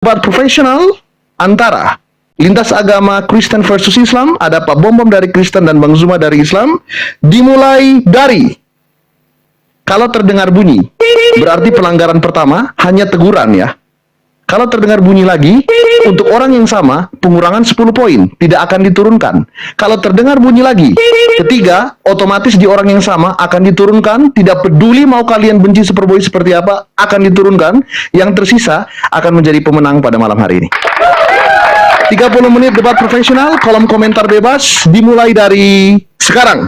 Debat profesional antara lintas agama Kristen versus Islam. Ada Pak Bom Bom dari Kristen dan Bang Zuma dari Islam. Dimulai dari kalau terdengar bunyi, berarti pelanggaran pertama hanya teguran ya. Kalau terdengar bunyi lagi, untuk orang yang sama, pengurangan 10 poin, tidak akan diturunkan. Kalau terdengar bunyi lagi, ketiga, otomatis di orang yang sama akan diturunkan, tidak peduli mau kalian benci Superboy seperti apa, akan diturunkan. Yang tersisa akan menjadi pemenang pada malam hari ini. 30 menit debat profesional, kolom komentar bebas, dimulai dari sekarang.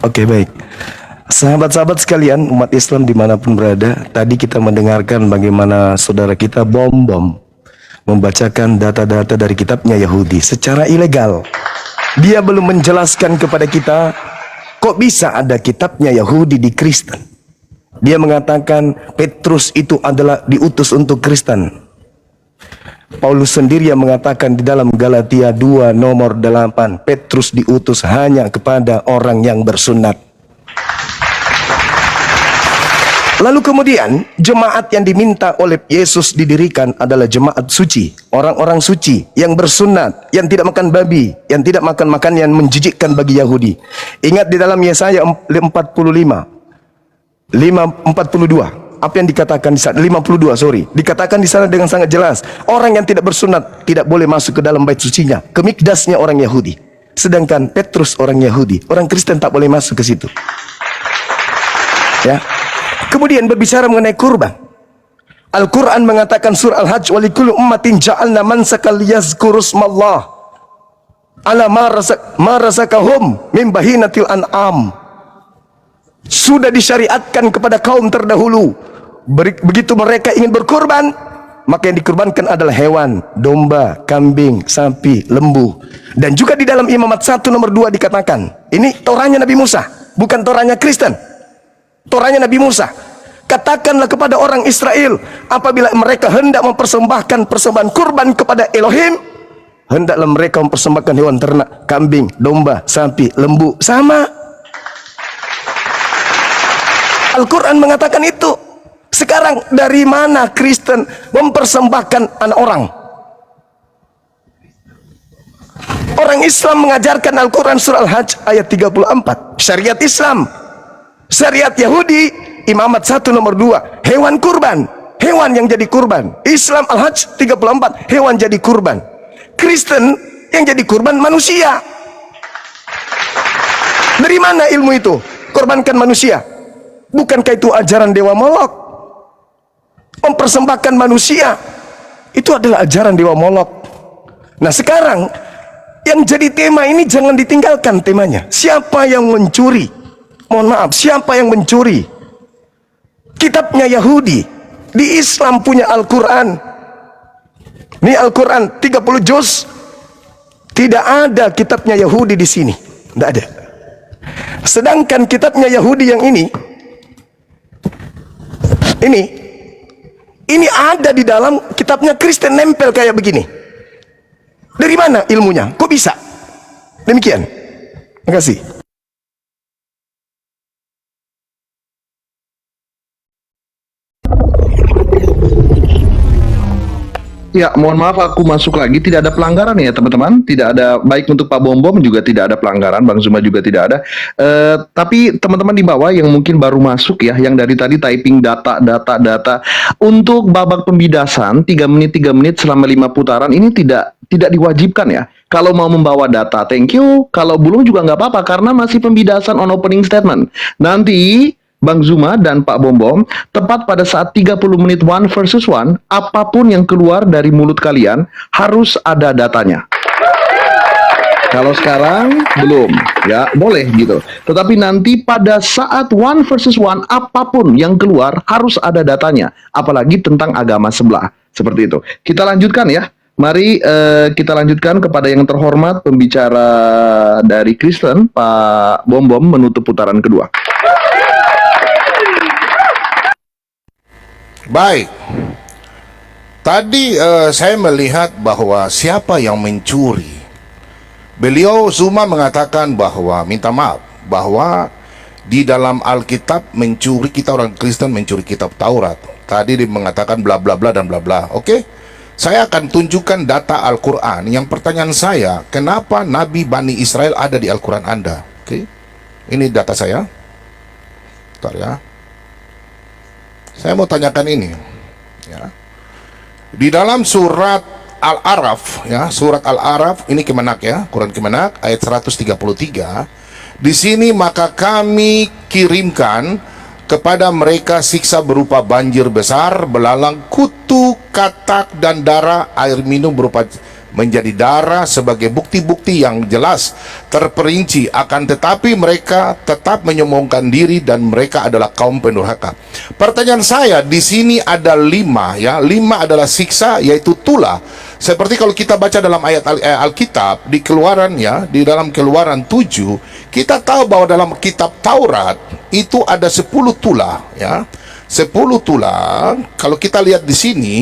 Oke, baik. Sahabat-sahabat sekalian, umat Islam dimanapun berada, tadi kita mendengarkan bagaimana saudara kita Bom Bom membacakan data-data dari kitabnya Yahudi secara ilegal. Dia belum menjelaskan kepada kita, kok bisa ada kitabnya Yahudi di Kristen. Dia mengatakan Petrus itu adalah diutus untuk Kristen. Paulus sendiri yang mengatakan di dalam Galatia 2 nomor 8, Petrus diutus hanya kepada orang yang bersunat. Lalu kemudian jemaat yang diminta oleh Yesus didirikan adalah jemaat suci, orang-orang suci yang bersunat, yang tidak makan babi, yang tidak makan makanan yang menjijikkan bagi Yahudi. Ingat di dalam Yesaya 42, apa yang dikatakan di sana? 52, sorry. Dikatakan di sana dengan sangat jelas, orang yang tidak bersunat tidak boleh masuk ke dalam bait sucinya, ke mikdasnya orang Yahudi. Sedangkan Petrus orang Yahudi, orang Kristen tak boleh masuk ke situ. Ya. Kemudian berbicara mengenai kurban. Al-Quran mengatakan surah Al-Hajj, walikulli ummatin ja'alna mansakal yazkurusmallah ala ma razaqahum min bahinatil an'am. Sudah disyariatkan kepada kaum terdahulu, begitu mereka ingin berkurban, maka yang dikurbankan adalah hewan, domba, kambing, sapi, lembu. Dan juga di dalam Imamat 1 nomor 2 dikatakan, ini Torahnya Nabi Musa, bukan Torahnya Kristen. Torahnya Nabi Musa, katakanlah kepada orang Israel, apabila mereka hendak mempersembahkan persembahan kurban kepada Elohim, hendaklah mereka mempersembahkan hewan ternak, kambing, domba, sapi, lembu, sama. Al-Quran mengatakan itu. Sekarang dari mana Kristen mempersembahkan anak orang? Orang Islam mengajarkan Al-Quran surah Al-Hajj ayat 34, syariat Islam. Syariat Yahudi Imamat 1 nomor 2, hewan kurban, hewan yang jadi kurban. Islam Al-Hajj 34, hewan jadi kurban. Kristen yang jadi kurban manusia. Dari mana ilmu itu? Korbankan manusia. Bukankah itu ajaran Dewa Molok? Mempersembahkan manusia itu adalah ajaran Dewa Molok. Nah sekarang yang jadi tema ini jangan ditinggalkan temanya. Siapa yang mencuri? Mohon maaf, siapa yang mencuri kitabnya Yahudi? Di Islam punya Al-Quran. Ini Al-Quran 30 juz. Tidak ada kitabnya Yahudi di sini. Tidak ada. Sedangkan kitabnya Yahudi yang ini ada di dalam kitabnya Kristen, nempel kayak begini. Dari mana ilmunya? Kok bisa? Demikian. Terima kasih. Ya, mohon maaf aku masuk lagi. Tidak ada pelanggaran ya teman-teman. Tidak ada, baik untuk Pak Bom Bom juga tidak ada pelanggaran. Bang Zuma juga tidak ada. Tapi teman-teman di bawah yang mungkin baru masuk ya, yang dari tadi typing data. Untuk babak pembidasan 3 menit selama 5 putaran ini tidak diwajibkan ya. Kalau mau membawa data, thank you. Kalau belum juga nggak apa-apa karena masih pembidasan on opening statement. Nanti Bang Zuma dan Pak Bom Bom, tepat pada saat 30 menit one versus one, apapun yang keluar dari mulut kalian harus ada datanya. Kalau sekarang belum, ya boleh gitu. Tetapi nanti pada saat one versus one, apapun yang keluar harus ada datanya. Apalagi tentang agama sebelah. Seperti itu. Kita lanjutkan ya. Mari kita lanjutkan kepada yang terhormat pembicara dari Kristen, Pak Bom Bom, menutup putaran kedua. Baik, tadi saya melihat bahwa siapa yang mencuri. Beliau Zuma mengatakan bahwa, minta maaf, bahwa di dalam Alkitab mencuri, kita orang Kristen mencuri kitab Taurat. tadi dia mengatakan bla bla bla dan bla bla. Oke, saya akan tunjukkan data Al-Quran. Yang pertanyaan saya, kenapa Nabi Bani Israel ada di Al-Quran Anda? Oke, ini data saya. Bentar ya, saya mau tanyakan ini ya. Di dalam surat Al-Araf ya, surat Al-Araf ini Kemenak ya, Quran Kemenak ayat 133. Di sini, maka kami kirimkan kepada mereka siksa berupa banjir besar, belalang, kutu, katak, dan darah. Air minum berupa menjadi darah sebagai bukti-bukti yang jelas terperinci, akan tetapi mereka tetap menyombongkan diri dan mereka adalah kaum pendurhaka. Pertanyaan saya, di sini ada 5 ya, 5 adalah siksa, yaitu tulah. Seperti kalau kita baca dalam ayat Alkitab di Keluaran ya, di dalam Keluaran 7, kita tahu bahwa dalam kitab Taurat itu ada 10 tulah ya. 10 tulah. Kalau kita lihat di sini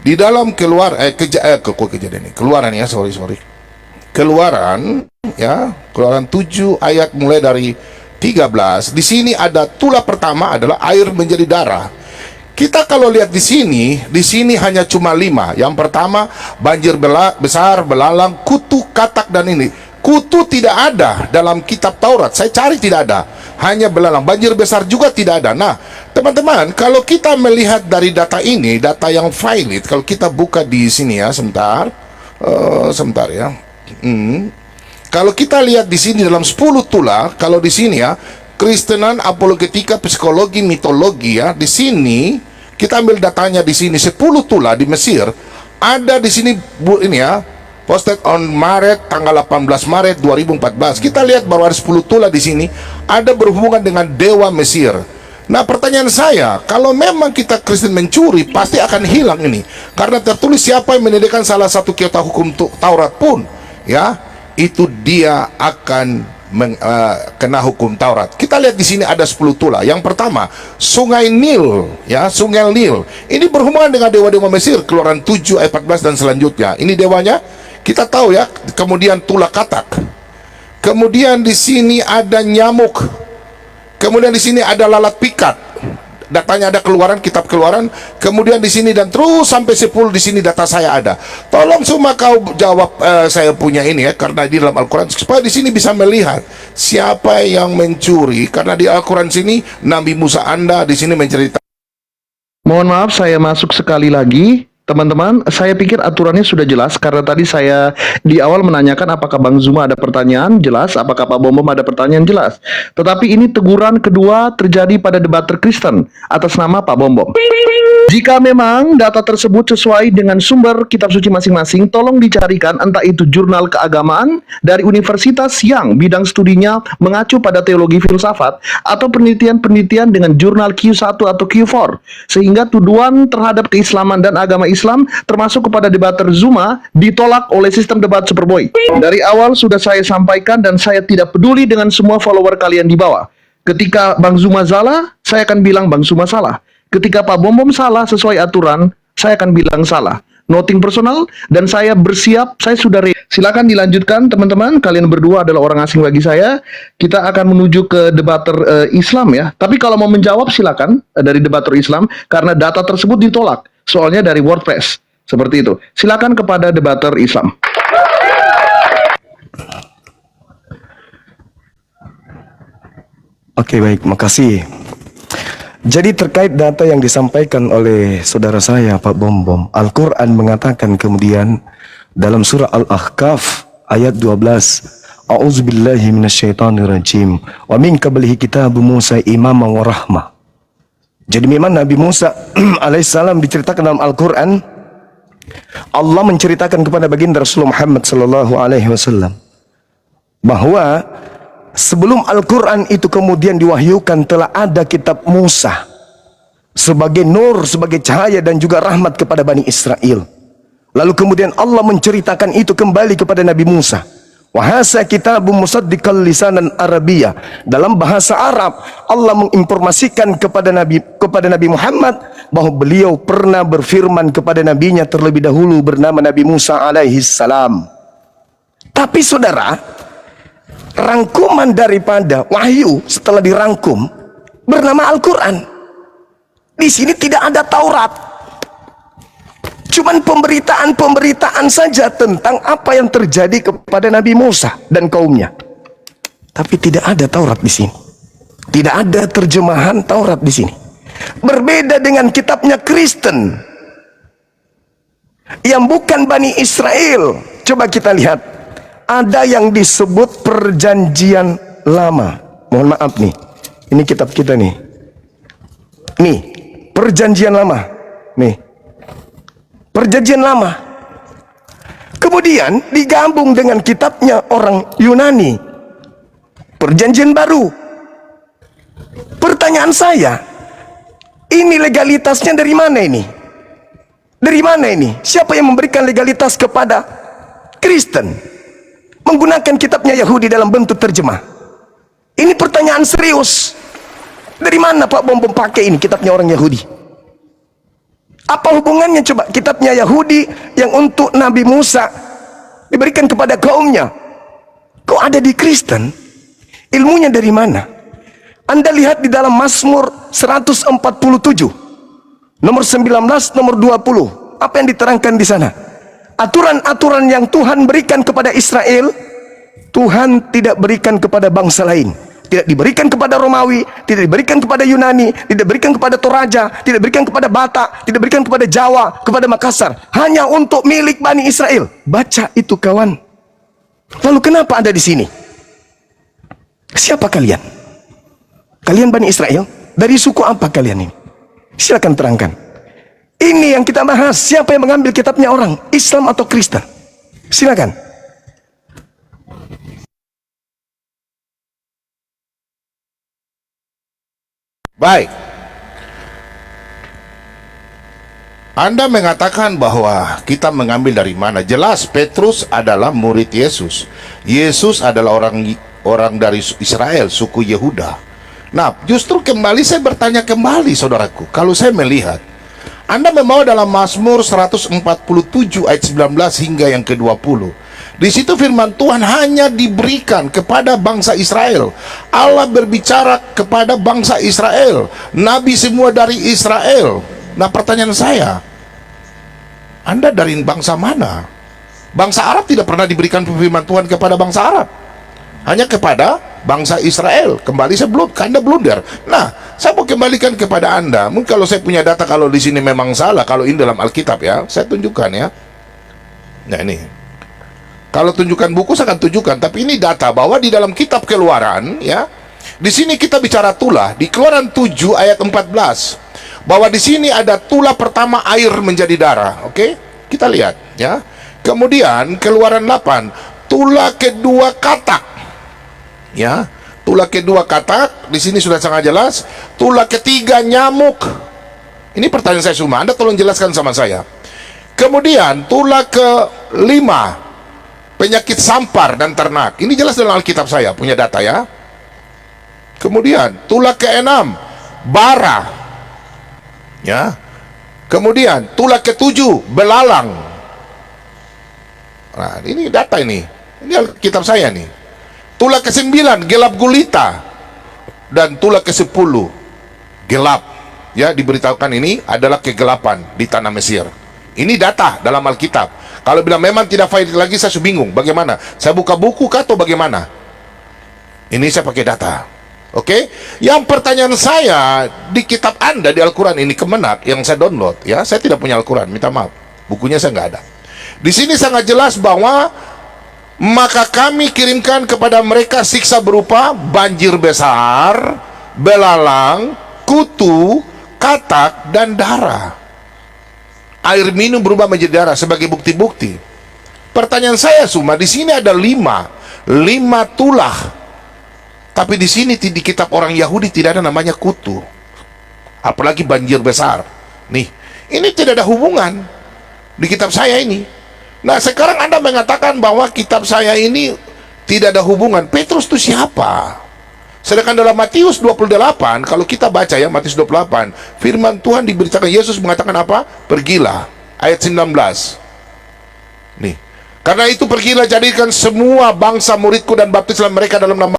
di dalam kejadian ini, Keluaran ya, sorry. Keluaran ya, Keluaran 7 ayat mulai dari 13. Di sini ada tulah pertama adalah air menjadi darah. Kita kalau lihat di sini hanya cuma 5. Yang pertama banjir besar, belalang, kutu, katak, dan ini. Kutu tidak ada dalam kitab Taurat. Saya cari tidak ada. Hanya belalang. Banjir besar juga tidak ada. Nah, teman-teman, kalau kita melihat dari data ini, data yang valid, kalau kita buka di sini ya, sebentar ya. Kalau kita lihat di sini dalam 10 tulah, kalau di sini ya, Kristenan, apologetika, psikologi, mitologi ya, di sini kita ambil datanya di sini 10 tulah di Mesir. Ada di sini ini ya, posted on Maret, tanggal 18 Maret 2014. Kita lihat bahwa ada 10 tulah di sini ada berhubungan dengan dewa Mesir. Nah, pertanyaan saya, kalau memang kita Kristen mencuri, pasti akan hilang ini. Karena tertulis siapa yang menedikan salah satu kitab hukum Taurat pun, ya, itu dia akan kena hukum Taurat. Kita lihat di sini ada 10 tulah. Yang pertama, Sungai Nil, ya, Sungai Nil. Ini berhubungan dengan dewa-dewa Mesir, Keluaran 7 ayat 14 dan selanjutnya. Ini dewanya, kita tahu ya. Kemudian tulah katak. Kemudian di sini ada nyamuk. Kemudian di sini ada lalat pikat. Datanya ada Keluaran, kitab Keluaran. Kemudian di sini dan terus sampai 10 di sini data saya ada. Tolong semua kau jawab saya punya ini ya, karena di dalam Al-Quran supaya di sini bisa melihat siapa yang mencuri. Karena di Al-Quran sini Nabi Musa Anda di sini menceritakan. Mohon maaf saya masuk sekali lagi. Teman-teman, saya pikir aturannya sudah jelas karena tadi saya di awal menanyakan apakah Bang Zuma ada pertanyaan, jelas. Apakah Pak Bom Bom ada pertanyaan, jelas. Tetapi ini teguran kedua terjadi pada debater Kristen atas nama Pak Bom Bom. Jika memang data tersebut sesuai dengan sumber kitab suci masing-masing, tolong dicarikan entah itu jurnal keagamaan dari universitas yang bidang studinya mengacu pada teologi filsafat atau penelitian-penelitian dengan jurnal Q1 atau Q4, sehingga tuduhan terhadap keislaman dan agama Islam termasuk kepada debater Zuma ditolak oleh sistem debat Superboy. Dari awal sudah saya sampaikan dan saya tidak peduli dengan semua follower kalian di bawah. Ketika Bang Zuma salah, saya akan bilang Bang Zuma salah. Ketika Pak Bom Bom salah sesuai aturan, saya akan bilang salah. Nothing personal, dan saya bersiap, saya sudah ready. Silakan dilanjutkan teman-teman, kalian berdua adalah orang asing bagi saya. Kita akan menuju ke debater Islam ya. Tapi kalau mau menjawab silakan dari debater Islam, karena data tersebut ditolak. Soalnya dari WordPress, seperti itu. Silakan kepada debater Islam. Oke, baik, makasih. Jadi terkait data yang disampaikan oleh saudara saya Pak Bom Bom, Al-Quran mengatakan kemudian dalam surah Al-Ahqaf ayat 12, A'udzubillahi minasyaitonirrajim, wa min qablihi kitabu Musa imaman wa rahmah. Jadi memang Nabi Musa alaihissalam diceritakan dalam Al-Quran, Allah menceritakan kepada baginda Rasulullah Muhammad sallallahu alaihi wasallam bahwa sebelum Al-Quran itu kemudian diwahyukan telah ada kitab Musa sebagai nur, sebagai cahaya dan juga rahmat kepada Bani Israel. Lalu kemudian Allah menceritakan itu kembali kepada Nabi Musa. Wahasa kitabun musaddiqal lisanan Arabiyah. Dalam bahasa Arab Allah menginformasikan kepada Nabi Muhammad bahwa beliau pernah berfirman kepada nabinya terlebih dahulu bernama Nabi Musa alaihi salam. Tapi saudara, rangkuman daripada wahyu setelah dirangkum bernama Al-Quran. Di sini tidak ada Taurat. Cuman pemberitaan saja tentang apa yang terjadi kepada Nabi Musa dan kaumnya. Tapi tidak ada Taurat di sini. Tidak ada terjemahan Taurat di sini. Berbeda dengan kitabnya Kristen yang bukan Bani Israel. Coba kita lihat. Ada yang disebut Perjanjian Lama. Mohon maaf nih. Ini kitab kita nih. Nih, Perjanjian Lama. Nih. Perjanjian Lama. Kemudian digabung dengan kitabnya orang Yunani. Perjanjian Baru. Pertanyaan saya, ini legalitasnya dari mana ini? Dari mana ini? Siapa yang memberikan legalitas kepada Kristen menggunakan kitabnya Yahudi dalam bentuk terjemah? Ini pertanyaan serius. Dari mana Pak Bom pakai ini kitabnya orang Yahudi? Apa hubungannya coba kitabnya Yahudi yang untuk Nabi Musa diberikan kepada kaumnya? Kok ada di Kristen? Ilmunya dari mana? Anda lihat di dalam Mazmur 147 nomor 19, nomor 20. Apa yang diterangkan di sana? Aturan-aturan yang Tuhan berikan kepada Israel, Tuhan tidak berikan kepada bangsa lain. Tidak diberikan kepada Romawi, tidak diberikan kepada Yunani, tidak diberikan kepada Toraja, tidak diberikan kepada Batak, tidak diberikan kepada Jawa, kepada Makassar. Hanya untuk milik Bani Israel. Baca itu kawan. Lalu kenapa ada di sini? Siapa kalian? Kalian Bani Israel? Dari suku apa kalian ini? Silakan terangkan. Ini yang kita bahas. Siapa yang mengambil kitabnya orang? Islam atau Kristen? Silakan. Baik. Anda mengatakan bahwa kita mengambil dari mana? Jelas Petrus adalah murid Yesus. Yesus adalah orang dari Israel, suku Yehuda. Nah, justru kembali saya bertanya kembali saudaraku. Kalau saya melihat Anda membawa dalam Mazmur 147 ayat 19 hingga yang ke-20. Di situ firman Tuhan hanya diberikan kepada bangsa Israel. Allah berbicara kepada bangsa Israel. Nabi semua dari Israel. Nah, pertanyaan saya, Anda dari bangsa mana? Bangsa Arab tidak pernah diberikan firman Tuhan kepada bangsa Arab. Hanya kepada bangsa Israel. Kembali saya Anda blunder. Nah, saya mau kembalikan kepada Anda. Mungkin kalau saya punya data, kalau di sini memang salah, kalau ini dalam Alkitab ya, saya tunjukkan ya. Nah ini, kalau tunjukkan buku saya akan tunjukkan. Tapi ini data bahwa di dalam kitab Keluaran ya, di sini kita bicara tulah di Keluaran 7 ayat 14, bahwa di sini ada tulah pertama air menjadi darah. Oke, kita lihat ya. Kemudian Keluaran 8, tulah kedua katak. Ya, tulah kedua katak di sini sudah sangat jelas. Tulah ketiga nyamuk. Ini pertanyaan saya semua. Anda tolong jelaskan sama saya. Kemudian tulah kelima penyakit sampar dan ternak. Ini jelas dalam Alkitab saya punya data ya. Kemudian tulah keenam bara. Ya. Kemudian tulah ketujuh belalang. Nah, ini data ini. Ini Alkitab saya nih. Tulah ke-9 gelap gulita, dan tulah ke-10 gelap. Ya, diberitahukan ini adalah kegelapan di tanah Mesir. Ini data dalam Alkitab. Kalau bilang memang tidak valid lagi, saya bingung. Bagaimana? Saya buka buku kah atau bagaimana? Ini saya pakai data. Oke? Yang pertanyaan saya di kitab Anda di Al-Quran ini Kemenak yang saya download, ya, saya tidak punya Al-Quran, minta maaf. Bukunya saya nggak ada. Di sini sangat jelas bahwa maka kami kirimkan kepada mereka siksa berupa banjir besar, belalang, kutu, katak, dan darah. Air minum berubah menjadi darah sebagai bukti-bukti. Pertanyaan saya semua, di sini ada lima tulah. Tapi di sini di kitab orang Yahudi tidak ada namanya kutu. Apalagi banjir besar. Nih, ini tidak ada hubungan di kitab saya ini. Nah, sekarang Anda mengatakan bahwa kitab saya ini tidak ada hubungan. Petrus itu siapa? Sedangkan dalam Matius 28, kalau kita baca ya Matius 28, firman Tuhan diberitakan, Yesus mengatakan apa? Pergilah, ayat 19. Nih, karena itu pergilah, jadikan semua bangsa muridku dan baptislah mereka dalam nama.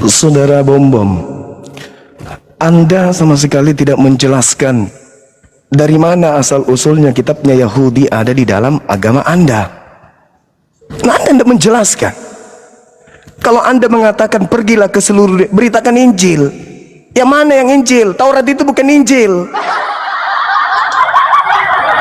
Saudara Bom, Anda sama sekali tidak menjelaskan dari mana asal-usulnya kitabnya Yahudi ada di dalam agama Anda. Nah, Anda tidak menjelaskan. Kalau Anda mengatakan pergilah ke seluruh, beritakan Injil. Yang mana yang Injil? Taurat itu bukan Injil.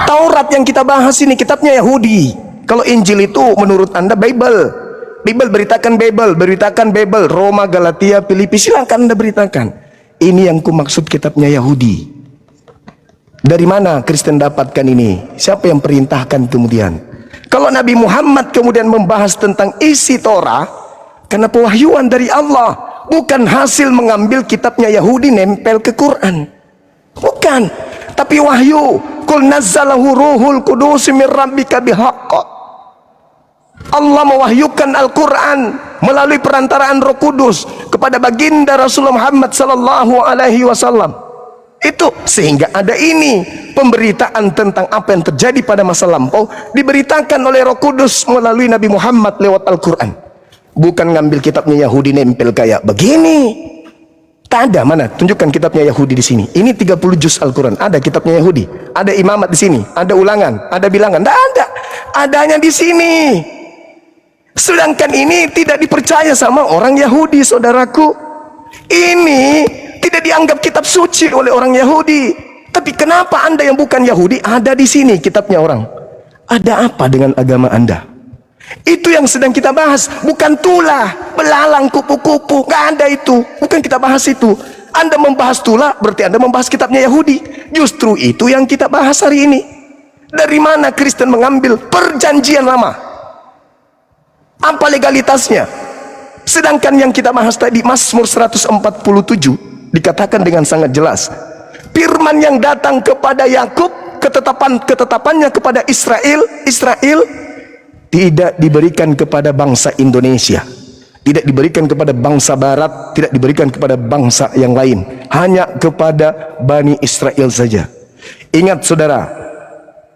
Taurat yang kita bahas ini kitabnya Yahudi. Kalau Injil itu menurut Anda Bible. Bible, beritakan Bible, beritakan Bible, Roma, Galatia, Filipi, silakan Anda beritakan. Ini yang kumaksud kitabnya Yahudi. Dari mana Kristen dapatkan ini? Siapa yang perintahkan kemudian? Kalau Nabi Muhammad kemudian membahas tentang isi Torah, karena pewahyuan dari Allah, bukan hasil mengambil kitabnya Yahudi nempel ke Quran. Bukan, tapi wahyu. Qul nazzalahu ruhul qudus min rabbika bihaqq. Allah mewahyukan Al-Quran melalui perantaraan Roh Kudus kepada baginda Rasulullah Muhammad sallallahu alaihi wasallam. Itu sehingga ada ini pemberitaan tentang apa yang terjadi pada masa lampau diberitakan oleh Roh Kudus melalui Nabi Muhammad lewat Al-Quran. Bukan ngambil kitabnya Yahudi nempel kayak begini. Tak ada, mana? Tunjukkan kitabnya Yahudi di sini. Ini 30 juz Al-Quran. Ada kitabnya Yahudi. Ada imamat di sini. Ada ulangan. Ada bilangan. Tak ada. Adanya di sini. Sedangkan ini tidak dipercaya sama orang Yahudi, saudaraku. Ini tidak dianggap kitab suci oleh orang Yahudi. Tapi kenapa Anda yang bukan Yahudi ada di sini kitabnya orang? Ada apa dengan agama Anda? Itu yang sedang kita bahas. Bukan tulah, belalang, kupu-kupu. Gak ada itu. Bukan kita bahas itu. Anda membahas tulah berarti Anda membahas kitabnya Yahudi. Justru itu yang kita bahas hari ini. Dari mana Kristen mengambil perjanjian lama? Apa legalitasnya? Sedangkan yang kita bahas tadi Mazmur 147 dikatakan dengan sangat jelas, firman yang datang kepada Yakub, ketetapannya kepada Israel tidak diberikan kepada bangsa Indonesia, tidak diberikan kepada bangsa Barat, tidak diberikan kepada bangsa yang lain, hanya kepada Bani Israel saja. Ingat saudara,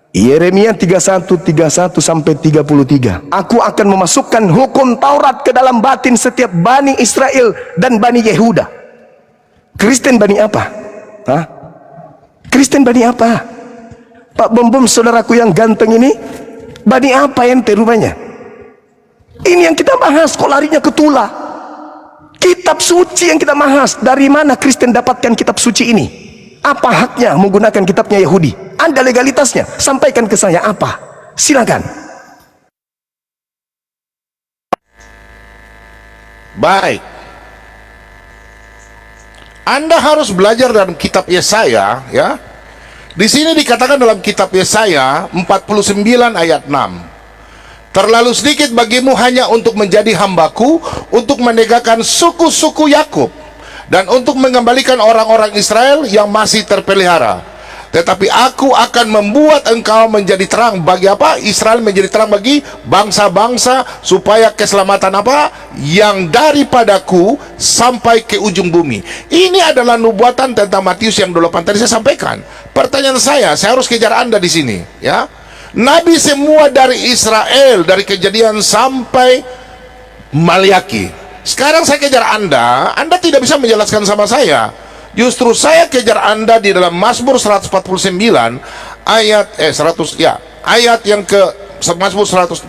Yeremia 31 sampai 33. Aku akan memasukkan hukum Taurat ke dalam batin setiap Bani Israel dan Bani Yehuda. Kristen Bani apa? Hah? Kristen Bani apa? Pak Bom, saudaraku yang ganteng ini, Bani apa ente rupanya? Ini yang kita bahas, kok larinya ke tulah. Kitab suci yang kita bahas. Dari mana Kristen dapatkan kitab suci ini? Apa haknya menggunakan kitabnya Yahudi? Ada legalitasnya, sampaikan ke saya apa? Silakan. Baik. Anda harus belajar dalam kitab Yesaya, ya. Di sini dikatakan dalam kitab Yesaya 49 ayat 6. Terlalu sedikit bagimu hanya untuk menjadi hambaku, untuk menegakkan suku-suku Yakub, dan untuk mengembalikan orang-orang Israel yang masih terpelihara. Tetapi aku akan membuat engkau menjadi terang bagi apa? Israel menjadi terang bagi bangsa-bangsa, supaya keselamatan apa? Yang daripadaku sampai ke ujung bumi. Ini adalah nubuatan tentang Matius yang 28 tadi saya sampaikan. Pertanyaan saya harus kejar Anda di sini, ya. Nabi semua dari Israel, dari Kejadian sampai Maliaki. Sekarang saya kejar Anda tidak bisa menjelaskan sama saya. Justru saya kejar Anda di dalam Mazmur 149 ayat ayat yang ke Mazmur 147,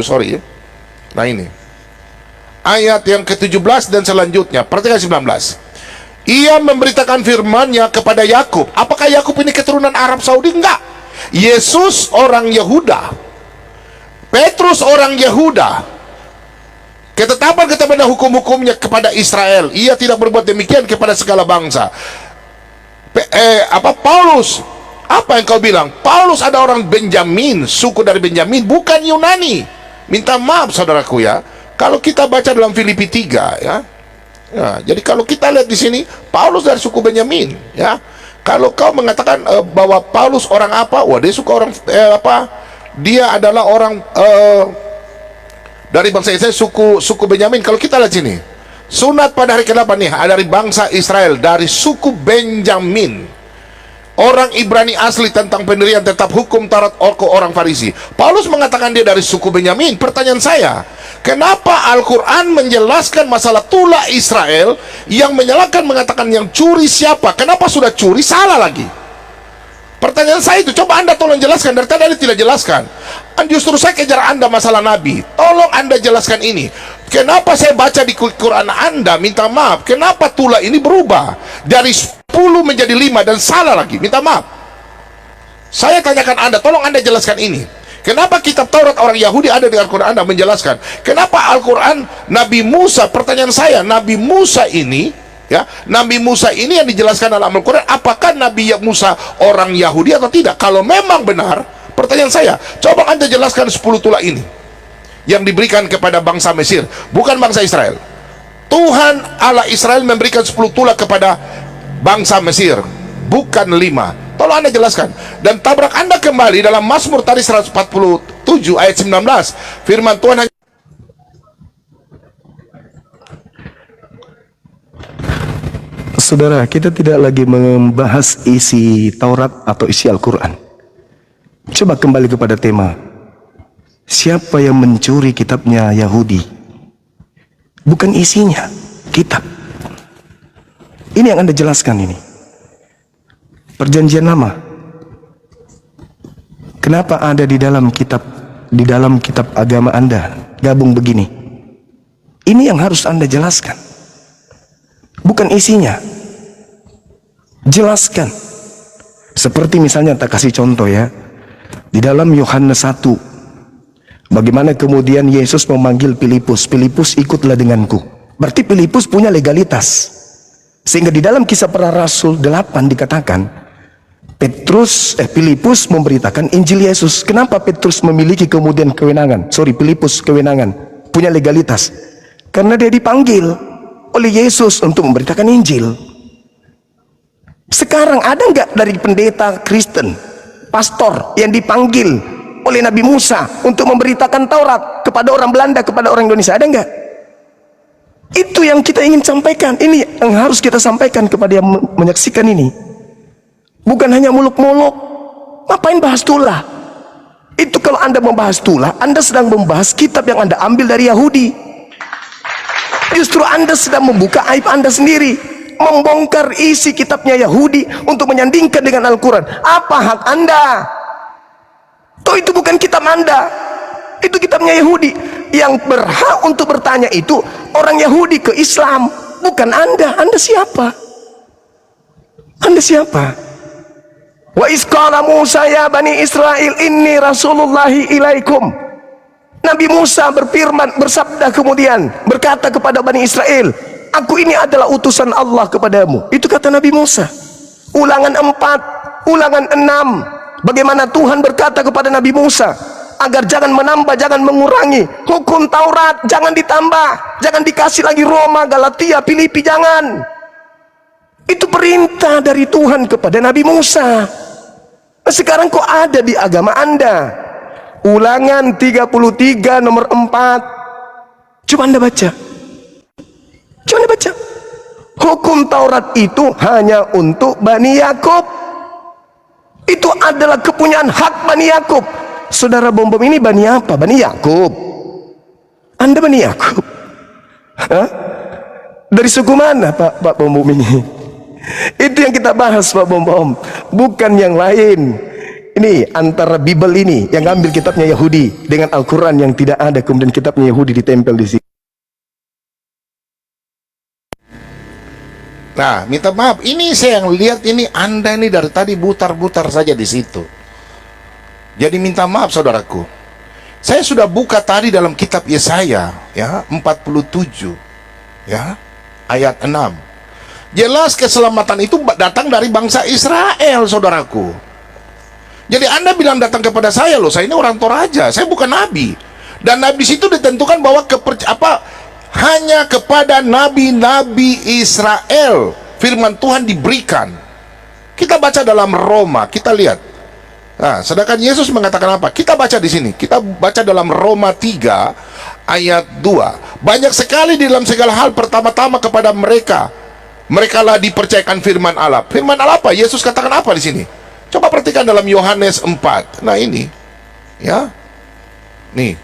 sorry. Nah ini. Ayat yang ke-17 dan selanjutnya. Perhatikan 19. Ia memberitakan firman-Nya kepada Yakub. Apakah Yakub ini keturunan Arab Saudi? Enggak. Yesus orang Yehuda. Petrus orang Yehuda. Ketetapan hukum-hukumnya kepada Israel. Ia tidak berbuat demikian kepada segala bangsa. Paulus, apa yang kau bilang? Paulus ada orang Benjamin, suku dari Benjamin, bukan Yunani. Minta maaf saudaraku, ya. Kalau kita baca dalam Filipi 3, ya. Jadi kalau kita lihat di sini, Paulus dari suku Benjamin, ya. Kalau kau mengatakan bahwa Paulus orang apa? Wah, dia suka orang dia adalah orang dari bangsa Israel, suku Benyamin. Kalau kita lihat sini, sunat pada hari ke-8 nih, dari bangsa Israel, dari suku Benjamin. orang Ibrani asli tentang pendirian tetap hukum Taurat ke orang Farisi. Paulus mengatakan dia dari suku Benyamin. Pertanyaan saya, kenapa Al-Quran menjelaskan masalah tulah Israel yang menyalahkan mengatakan yang curi siapa? Kenapa sudah curi salah lagi? Pertanyaan saya itu, coba Anda tolong jelaskan. Dari tadi tidak jelaskan. Justru saya kejar Anda masalah Nabi. Tolong Anda jelaskan ini. Kenapa saya baca di Quran Anda, minta maaf, kenapa tulah ini berubah dari 10 menjadi 5 dan salah lagi? Minta maaf. Saya tanyakan Anda, tolong Anda jelaskan ini. Kenapa kitab Taurat orang Yahudi ada di Al-Quran? Anda menjelaskan. Kenapa Al-Quran Nabi Musa, pertanyaan saya, Nabi Musa ini, ya, Nabi Musa ini yang dijelaskan dalam Al-Quran, apakah Nabi Musa orang Yahudi atau tidak? Kalau memang benar, pertanyaan saya, coba Anda jelaskan 10 tulah ini yang diberikan kepada bangsa Mesir, bukan bangsa Israel. Tuhan Allah Israel memberikan 10 tulah kepada bangsa Mesir, bukan 5. Tolong Anda jelaskan. Dan tabrak Anda kembali dalam Mazmur tadi 147 ayat 19. Firman Tuhan, saudara, kita tidak lagi membahas isi Taurat atau isi Al-Quran. Coba kembali kepada tema. Siapa yang mencuri kitabnya Yahudi? Bukan isinya, kitab. Ini yang Anda jelaskan ini. Perjanjian Lama. Kenapa ada di dalam kitab agama Anda gabung begini? Ini yang harus Anda jelaskan. Bukan isinya. Jelaskan. Seperti misalnya, tak kasih contoh ya. Di dalam Yohanes 1, bagaimana kemudian Yesus memanggil Filipus, Filipus ikutlah denganku. Berarti Filipus punya legalitas. Sehingga di dalam Kisah Para Rasul 8 dikatakan, Filipus memberitakan Injil Yesus. Kenapa Petrus memiliki kemudian kewenangan? Filipus kewenangan, punya legalitas. Karena dia dipanggil oleh Yesus untuk memberitakan Injil. Sekarang ada nggak dari pendeta Kristen, pastor yang dipanggil oleh Nabi Musa untuk memberitakan Taurat kepada orang Belanda, kepada orang Indonesia? Ada nggak? Itu yang kita ingin sampaikan. Ini yang harus kita sampaikan kepada yang menyaksikan ini. Bukan hanya muluk-muluk. Ngapain bahas tulah? Itu kalau Anda membahas tulah, Anda sedang membahas kitab yang Anda ambil dari Yahudi. Justru Anda sedang membuka aib Anda sendiri, membongkar isi kitabnya Yahudi untuk menyandingkan dengan Al-Quran. Apa hak Anda? Toh itu bukan kitab Anda, itu kitabnya Yahudi. Yang berhak untuk bertanya itu orang Yahudi ke Islam, bukan Anda. Anda siapa? Anda siapa? Wa isqala Musa ya Bani Israel inni rasulullahi ilaikum. Nabi Musa berfirman, bersabda kemudian, berkata kepada Bani Israel, aku ini adalah utusan Allah kepadamu. Itu kata Nabi Musa. Ulangan 4, ulangan 6. Bagaimana Tuhan berkata kepada Nabi Musa agar jangan menambah, jangan mengurangi hukum Taurat, jangan ditambah, jangan dikasih lagi Roma, Galatia, Filipi, jangan. Itu perintah dari Tuhan kepada Nabi Musa. Nah, sekarang kok ada di agama Anda? Ulangan 33 nomor 4. Coba Anda baca. Coba Anda baca. Hukum Taurat itu hanya untuk Bani Yakub. Itu adalah kepunyaan hak Bani Yakub. Saudara Bom ini Bani apa? Bani Yakub. Anda Bani Yakub. Hah? Dari suku mana Pak Bom ini? Itu yang kita bahas Pak Bom, bukan yang lain. Ini antara Bible ini yang ngambil kitabnya Yahudi dengan Al-Quran yang tidak ada, kemudian kitabnya Yahudi ditempel di sini. nah, minta maaf, ini saya yang lihat ini Anda ini dari tadi butar-butar saja di situ. Jadi minta maaf saudaraku. Saya sudah buka tadi dalam kitab Yesaya ya 47 ya ayat 6. Jelas keselamatan itu datang dari bangsa Israel, saudaraku. Jadi Anda bilang datang kepada saya, loh, saya ini orang Toraja, saya bukan nabi. Dan nabi situ ditentukan bahwa hanya kepada nabi-nabi Israel firman Tuhan diberikan. Kita baca dalam Roma, kita lihat. Nah, sedangkan Yesus mengatakan apa? Kita baca di sini. Kita baca dalam Roma 3 ayat 2. Banyak sekali di dalam segala hal pertama-tama kepada mereka Mereka lah dipercayakan firman Allah. Firman Allah apa? Yesus katakan apa di sini? Coba perhatikan dalam Yohanes 4. Nah ini, ya, nih.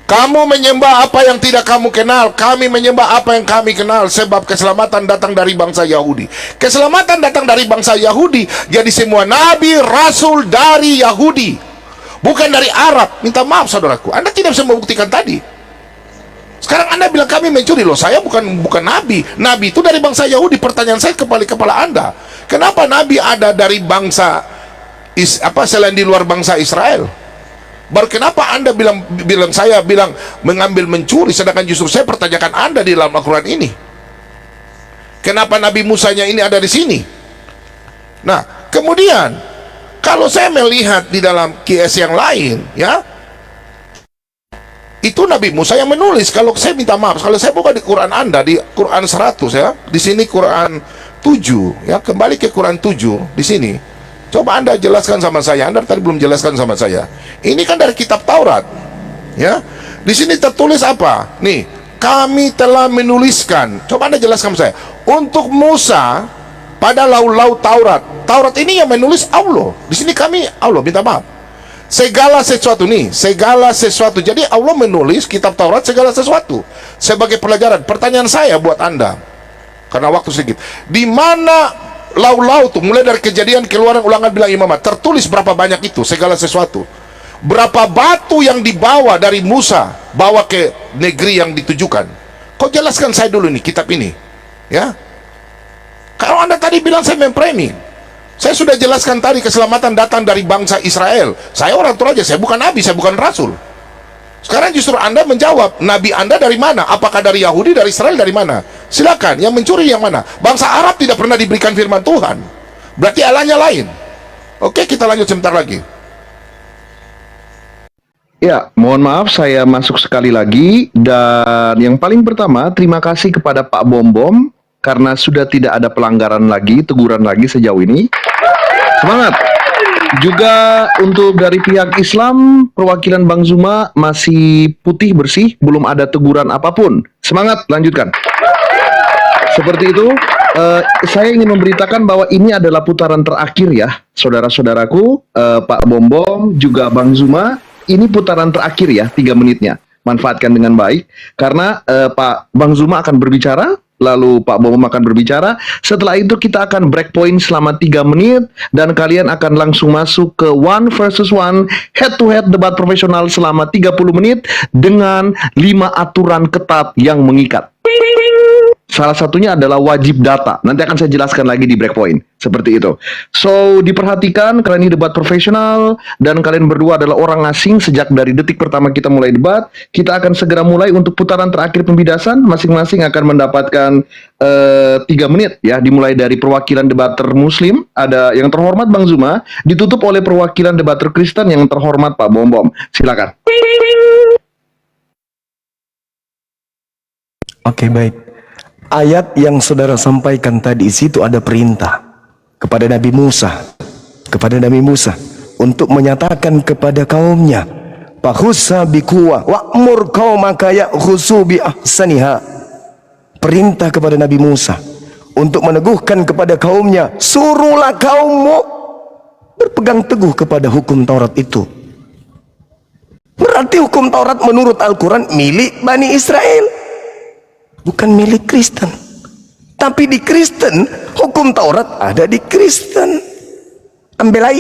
Kamu menyembah apa yang tidak kamu kenal, kami menyembah apa yang kami kenal, sebab keselamatan datang dari bangsa Yahudi. Keselamatan datang dari bangsa Yahudi, jadi semua nabi, rasul dari Yahudi, bukan dari Arab. Minta maaf saudaraku, Anda tidak bisa membuktikan tadi. Sekarang Anda bilang kami mencuri. Loh, saya bukan nabi. Nabi itu dari bangsa Yahudi. Pertanyaan saya kepala Anda, kenapa nabi ada dari bangsa selain di luar bangsa Israel? Baru kenapa Anda saya bilang mengambil mencuri, sedangkan justru saya pertanyakan Anda di dalam Al-Quran ini. Kenapa Nabi Musanya ini ada di sini? Nah, kemudian kalau saya melihat di dalam QS yang lain, ya, itu Nabi Musa yang menulis. Kalau saya minta maaf, kalau saya buka di Quran Anda, di Quran 100, ya, di sini Quran 7, ya, kembali ke Quran 7 di sini. Coba Anda jelaskan sama saya. Anda tadi belum jelaskan sama saya. Ini kan dari kitab Taurat, ya. Di sini tertulis apa? Nih, kami telah menuliskan. Coba Anda jelaskan sama saya. Untuk Musa pada lau-lau Taurat. Taurat ini yang menulis Allah. Di sini kami Allah, minta maaf. Segala sesuatu nih, segala sesuatu. Jadi Allah menulis kitab Taurat segala sesuatu sebagai pelajaran. Pertanyaan saya buat Anda, karena waktu sedikit, di mana lau-lau tuh, mulai dari Kejadian, Keluaran, Ulangan, Bilang, Imamat, tertulis berapa banyak itu segala sesuatu? Berapa batu yang dibawa dari Musa bawa ke negeri yang ditujukan? Kau jelaskan saya dulu nih kitab ini, ya. Kalau Anda tadi bilang saya memframing, saya sudah jelaskan tadi keselamatan datang dari bangsa Israel. Saya orang Toraja, saya bukan nabi, saya bukan rasul. Sekarang justru Anda menjawab, nabi Anda dari mana? Apakah dari Yahudi, dari Israel, dari mana? Silakan, yang mencuri yang mana? Bangsa Arab tidak pernah diberikan firman Tuhan. Berarti Allahnya lain. Oke, kita lanjut sebentar lagi. Ya, mohon maaf saya masuk sekali lagi. Dan yang paling pertama, terima kasih kepada Pak Bom Bom karena sudah tidak ada pelanggaran lagi, teguran lagi sejauh ini. Semangat! Juga untuk dari pihak Islam, perwakilan Bang Zuma masih putih bersih, belum ada teguran apapun. Semangat, lanjutkan. Seperti itu, saya ingin memberitakan bahwa ini adalah putaran terakhir ya, saudara-saudaraku, Pak Bom Bom, juga Bang Zuma. Ini putaran terakhir ya, 3 menitnya. Manfaatkan dengan baik, karena Pak Bang Zuma akan berbicara, lalu Pak Bom akan berbicara. Setelah itu kita akan break point selama 3 menit dan kalian akan langsung masuk ke 1 versus 1 head to head debat profesional selama 30 menit dengan 5 aturan ketat yang mengikat. Salah satunya adalah wajib data. Nanti akan saya jelaskan lagi di breakpoint. Seperti itu. So, diperhatikan karena ini debat profesional dan kalian berdua adalah orang asing sejak dari detik pertama kita mulai debat. Kita akan segera mulai untuk putaran terakhir pembidasan. Masing-masing akan mendapatkan 3 menit ya. Dimulai dari perwakilan debater Muslim, ada yang terhormat Bang Zuma, ditutup oleh perwakilan debater Kristen yang terhormat Pak Bom Bom. Silakan. Oke, baik. Ayat yang saudara sampaikan tadi, situ ada perintah kepada Nabi Musa untuk menyatakan kepada kaumnya, "Fakhusha biquwwah wa'mur qaumaka ya'khusu bi ahsaniha." Perintah kepada Nabi Musa untuk meneguhkan kepada kaumnya, suruhlah kaummu berpegang teguh kepada hukum Taurat itu. Berarti hukum Taurat menurut Al-Quran milik Bani Israel, bukan milik Kristen. Tapi di Kristen, hukum Taurat ada di Kristen. Ambelai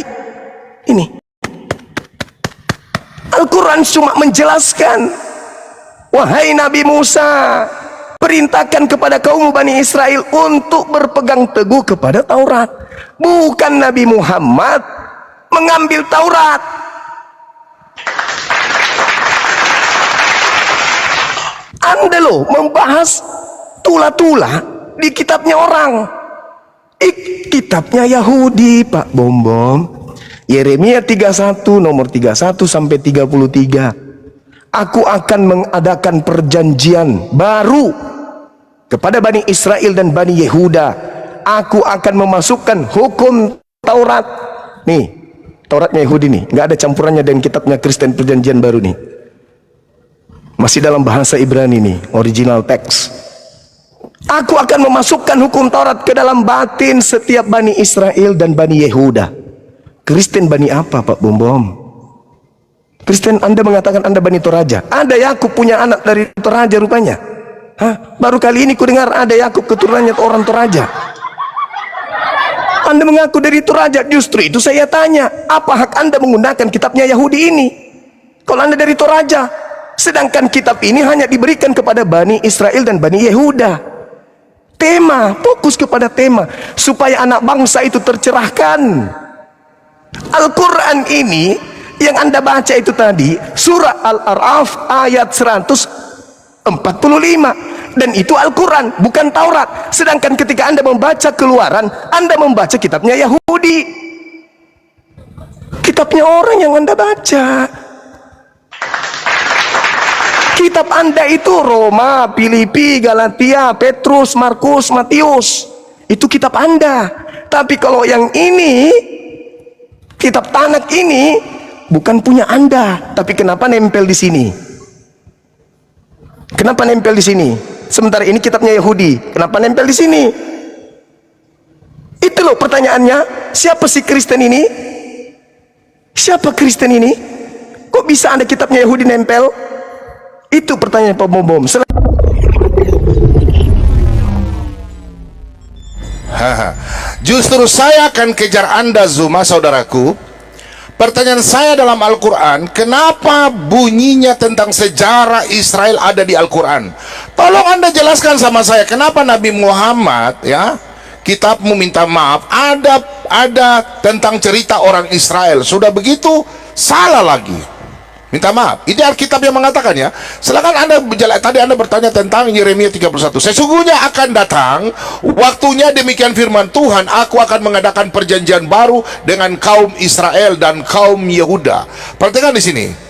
ini. Al-Quran cuma menjelaskan, wahai Nabi Musa, perintahkan kepada kaum Bani Israel untuk berpegang teguh kepada Taurat. Bukan Nabi Muhammad mengambil Taurat. Anda loh membahas tula-tula di kitabnya orang. Kitabnya Yahudi, Pak Bom Bom. Yeremia 31 nomor 31 sampai 33. Aku akan mengadakan perjanjian baru kepada Bani Israel dan Bani Yehuda. Aku akan memasukkan hukum Taurat. Nih, Tauratnya Yahudi nih, nggak ada campurannya dengan kitabnya Kristen perjanjian baru nih. Masih dalam bahasa Ibrani nih, original text. Aku akan memasukkan hukum Taurat ke dalam batin setiap Bani Israel dan Bani Yehuda. Kristen Bani apa, Pak Bom? Kristen Anda mengatakan Anda Bani Toraja. Ada Yakub punya anak dari Toraja rupanya. Hah? Baru kali ini ku dengar ada Yakub keturunannya orang Toraja. Anda mengaku dari Toraja. Justru itu saya tanya, apa hak Anda menggunakan kitabnya Yahudi ini? Kalau Anda dari Toraja, sedangkan kitab ini hanya diberikan kepada Bani Israel dan Bani Yehuda. Tema, fokus kepada tema, supaya anak bangsa itu tercerahkan. Al-Quran ini yang Anda baca itu tadi, surah Al-A'raf ayat 145, dan itu Al-Quran, bukan Taurat. Sedangkan ketika Anda membaca Keluaran, Anda membaca kitabnya Yahudi, kitabnya orang yang Anda baca. Kitab Anda itu Roma, Filipi, Galatia, Petrus, Markus, Matius, itu kitab Anda. Tapi kalau yang ini, kitab Tanak ini bukan punya Anda. Tapi kenapa nempel di sini? Kenapa nempel di sini? Sementara ini kitabnya Yahudi, kenapa nempel di sini? Itu loh pertanyaannya. Siapa sih Kristen ini? Siapa Kristen ini? Kok bisa ada kitabnya Yahudi nempel? Itu pertanyaan Pak Bom. Justru saya akan kejar Anda, Zuma, saudaraku. Pertanyaan saya dalam Al-Quran, kenapa bunyinya tentang sejarah Israel ada di Al-Quran? Tolong Anda jelaskan sama saya, kenapa Nabi Muhammad, ya, kitabmu minta maaf, ada tentang cerita orang Israel. Sudah begitu, salah lagi. Minta maaf. Ini Alkitab yang mengatakan, ya. Silakan Anda tadi Anda bertanya tentang Yeremia 31. Sesungguhnya akan datang waktunya, demikian firman Tuhan, aku akan mengadakan perjanjian baru dengan kaum Israel dan kaum Yehuda. Perhatikan di sini.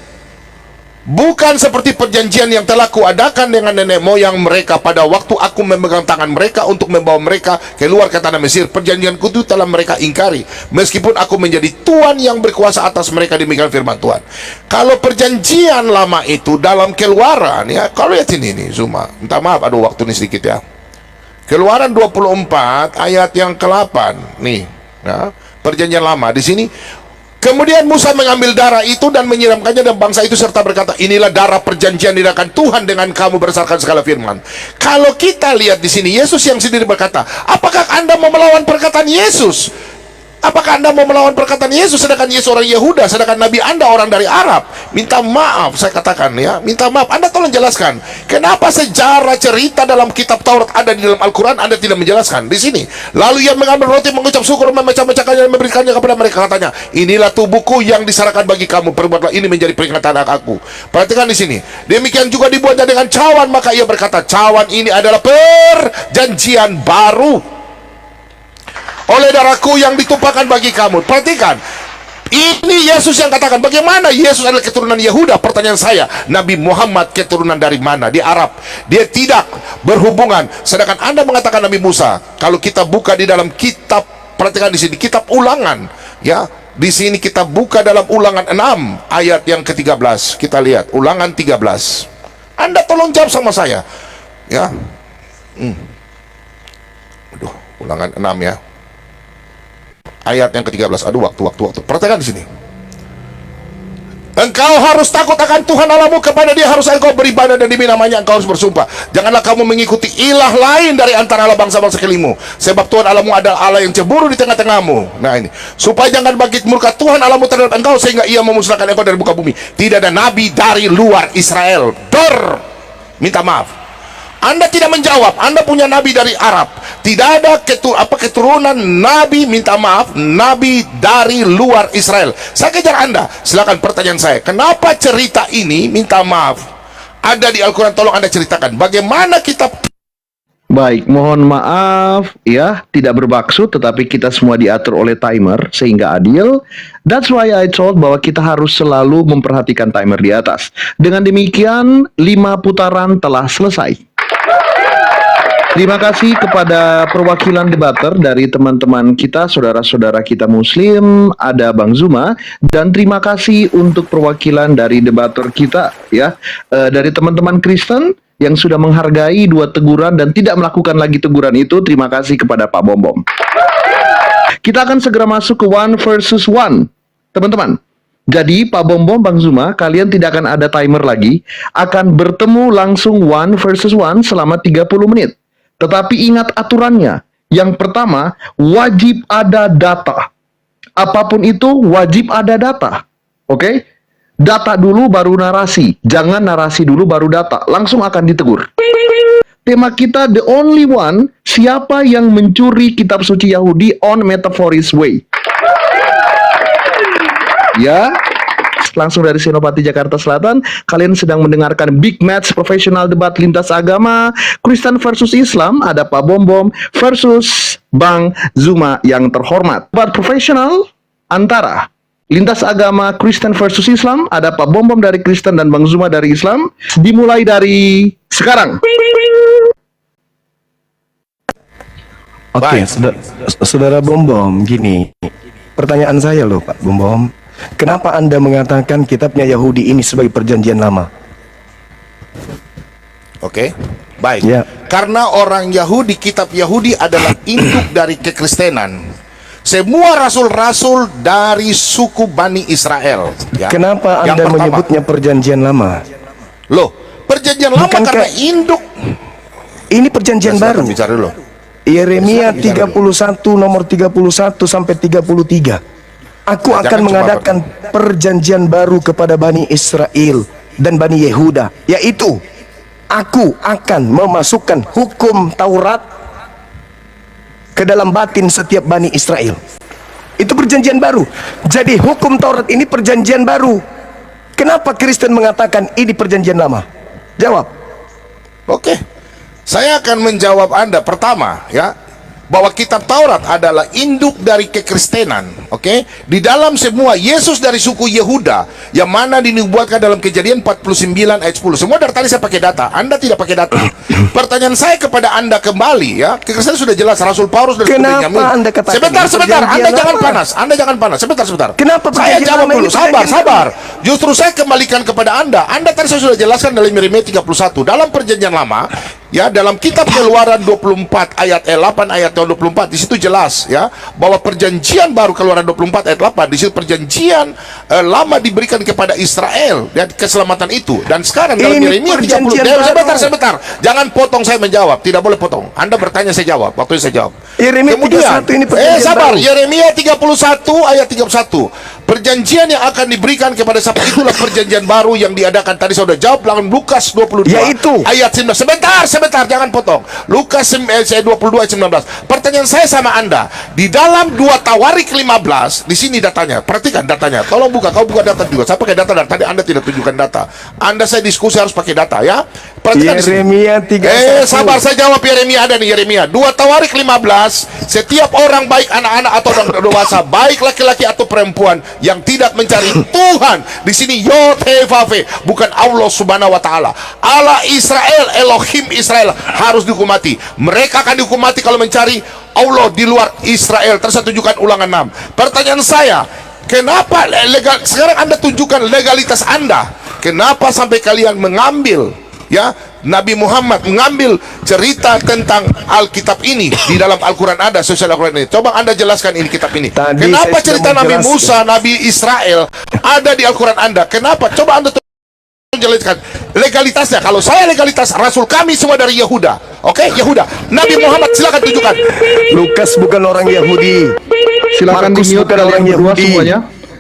Bukan seperti perjanjian yang telah kuadakan dengan nenek moyang mereka pada waktu aku memegang tangan mereka untuk membawa mereka keluar ke tanah Mesir. Perjanjianku itu telah mereka ingkari, meskipun aku menjadi Tuhan yang berkuasa atas mereka, demikian firman Tuhan. Kalau perjanjian lama itu dalam Keluaran, ya, kalau lihat ini Zuma, minta maaf, aduh waktu ini sedikit, ya. Keluaran 24 ayat yang ke-8 nih, ya, perjanjian lama di sini. Kemudian Musa mengambil darah itu dan menyiramkannya dan bangsa itu serta berkata, inilah darah perjanjian diadakan Tuhan dengan kamu berdasarkan segala firman. Kalau kita lihat di sini, Yesus yang sendiri berkata, apakah Anda mau melawan perkataan Yesus? Apakah Anda mau melawan perkataan Yesus, sedangkan Yesus orang Yehuda, sedangkan Nabi Anda orang dari Arab? Minta maaf, saya katakan, ya, minta maaf. Anda tolong jelaskan, kenapa sejarah cerita dalam kitab Taurat ada di dalam Al-Quran, Anda tidak menjelaskan di sini. Lalu ia mengambil roti, mengucap syukur, memecah-mecahkannya dan memberikannya kepada mereka, katanya, inilah tubuhku yang diserahkan bagi kamu, perbuatlah ini menjadi peringatan aku. Perhatikan di sini, demikian juga dibuatnya dengan cawan, maka ia berkata, cawan ini adalah perjanjian baru oleh darahku yang ditumpahkan bagi kamu. Perhatikan, ini Yesus yang katakan. Bagaimana Yesus adalah keturunan Yehuda? Pertanyaan saya, Nabi Muhammad keturunan dari mana? Di Arab. Dia tidak berhubungan. Sedangkan Anda mengatakan Nabi Musa. Kalau kita buka di dalam kitab, perhatikan di sini, kitab Ulangan, ya. Di sini kita buka dalam Ulangan 6 ayat yang ke-13. Kita lihat Ulangan 13. Anda tolong jawab sama saya, ya. Aduh, Ulangan 6, ya. Ayat yang ke-13. Aduh, waktu. Perhatikan di sini. Engkau harus takut akan Tuhan Allahmu, kepada Dia harus engkau beribadah, dan demi namanya engkau harus bersumpah. Janganlah kamu mengikuti ilah lain dari antara Allah bangsa-bangsa sekelimu, sebab Tuhan Allahmu adalah Allah yang cemburu di tengah-tengahmu. Nah ini, supaya jangan bangkit murka Tuhan Allahmu terhadap engkau, sehingga Ia memusnahkan engkau dari muka bumi. Tidak ada nabi dari luar Israel. Minta maaf, Anda tidak menjawab. Anda punya nabi dari Arab. Tidak ada keturunan nabi, minta maaf, nabi dari luar Israel. Saya kejar Anda. Silakan pertanyaan saya, kenapa cerita ini, minta maaf, ada di Al-Quran? Tolong Anda ceritakan bagaimana kitab. Baik, mohon maaf ya, tidak bermaksud, tetapi kita semua diatur oleh timer sehingga adil. That's why I told bahwa kita harus selalu memperhatikan timer di atas. Dengan demikian, 5 putaran telah selesai. Terima kasih kepada perwakilan debater dari teman-teman kita, saudara-saudara kita Muslim, ada Bang Zuma, dan terima kasih untuk perwakilan dari debater kita, ya, dari teman-teman Kristen. yang sudah menghargai 2 teguran dan tidak melakukan lagi teguran itu. Terima kasih kepada Pak Bom Bom. Kita akan segera masuk ke 1 versus 1, teman-teman. Jadi Pak Bom Bom, Bang Zuma, kalian tidak akan ada timer lagi, akan bertemu langsung 1 versus 1 selama 30 menit. Tetapi ingat aturannya. Yang pertama, wajib ada data. Apapun itu wajib ada data. Oke? Data dulu baru narasi. Jangan narasi dulu baru data. Langsung akan ditegur. Tema kita the only one, siapa yang mencuri kitab suci Yahudi on metaphorist way. Ya, langsung dari Senopati Jakarta Selatan, kalian sedang mendengarkan Big Match profesional debat lintas agama, Kristen versus Islam, ada Pak Bom Bom versus Bang Zuma yang terhormat. Debat profesional antara lintas agama Kristen versus Islam, ada Pak Bom Bom dari Kristen dan Bang Zuma dari Islam, dimulai dari sekarang. Oke, saudara Bom Bom, gini. Pertanyaan saya loh Pak Bom Bom. Kenapa Anda mengatakan kitabnya Yahudi ini sebagai perjanjian lama? Oke, baik. Ya. Karena orang Yahudi, kitab Yahudi adalah induk dari kekristenan. Semua rasul-rasul dari suku Bani Israel. Ya. Kenapa Yang Anda pertama, menyebutnya perjanjian lama? loh, perjanjian lama Bukankah karena induk. ini perjanjian Ya, baru? silakan bicara dulu. Yeremia Silakan bicara 31 nomor 31 sampai 33. Aku Nah, akan jangan mengadakan perjanjian baru kepada Bani Israel dan Bani Yehuda, yaitu aku akan memasukkan hukum Taurat ke dalam batin setiap Bani Israel. Itu perjanjian baru. Jadi hukum Taurat ini perjanjian baru. Kenapa Kristen mengatakan ini perjanjian lama? Jawab. Oke, saya akan menjawab Anda. Pertama, ya, bahwa kitab Taurat adalah induk dari kekristenan. Oke, di dalam semua Yesus dari suku Yehuda yang mana dinubuatkan dalam Kejadian 49 ayat 10. Semua dari tadi saya pakai data. Anda tidak pakai data. Pertanyaan saya kepada Anda kembali, ya, kekristenan sudah jelas. Rasul Paulus dan Kenapa Benyamin. Anda katakan Sebentar, ini sebentar. perjanjian Anda jangan lama? panas. Anda jangan panas. Sebentar. Kenapa Saya perjanjian jawab lama ini dulu. Sabar, perjanjian sabar. Justru saya kembalikan kepada Anda. Anda tadi saya sudah jelaskan dalam Yeremia 31. Dalam perjanjian lama, ya, dalam kitab Keluaran 24 ayat 8 ayat 24, di situ jelas, ya, bahwa perjanjian baru Keluaran 24 ayat 8, di situ perjanjian lama diberikan kepada Israel dan keselamatan itu. Dan sekarang dalam Ini Yeremia 30, perjanjian baru. sebentar. Jangan potong saya menjawab. Tidak boleh potong. Anda bertanya saya jawab. Waktu saya jawab. Yeremia 31 ini perjanjian sabar. baru. Yeremia 31 ayat 31. Perjanjian yang akan diberikan kepada siapa itulah perjanjian baru yang diadakan. Tadi saya sudah jawab dalam Lukas 22 Yaitu ayat 19. Sebentar, jangan potong. Lukas 22 ayat 19. Pertanyaan saya sama Anda, di dalam 2 Tawarik 15, di sini datanya. Perhatikan datanya. Tolong buka, kau buka data juga. Saya pakai data dari tadi Anda tidak tunjukkan data. Anda saya diskusi harus pakai data, ya. Perhatikan di sini. Yeremia 31. Sabar, saya jawab. Yeremia ada nih, Yeremia 2 Tawarik 15. Setiap orang, baik anak-anak atau orang dewasa, baik laki-laki atau perempuan yang tidak mencari Tuhan, di sini Yod-Heh-Vav-Heh, bukan Allah Subhanahu wa taala. Allah Israel, Elohim Israel harus dihukumati. Mereka akan dihukumati kalau mencari Allah di luar Israel. Terus saya tunjukkan Ulangan 6. Pertanyaan saya, kenapa legal? Sekarang Anda tunjukkan legalitas Anda. Kenapa sampai kalian mengambil, ya, Nabi Muhammad mengambil cerita tentang Alkitab ini di dalam Al-Quran ada, sosial Al-Quran ini. Coba Anda jelaskan ini kitab ini. Tadi Kenapa saya cerita sudah Nabi menjelaskan. Musa, Nabi Israel ada di Al-Quran Anda? Kenapa? Coba Anda jelaskan legalitasnya. Kalau saya legalitas, Rasul kami semua dari Yehuda. Oke, Yehuda. Nabi Muhammad silakan tunjukkan. Lukas bukan orang Yahudi. Silakan Markus di-mute bukan kalian orang berdua Yahudi. semuanya.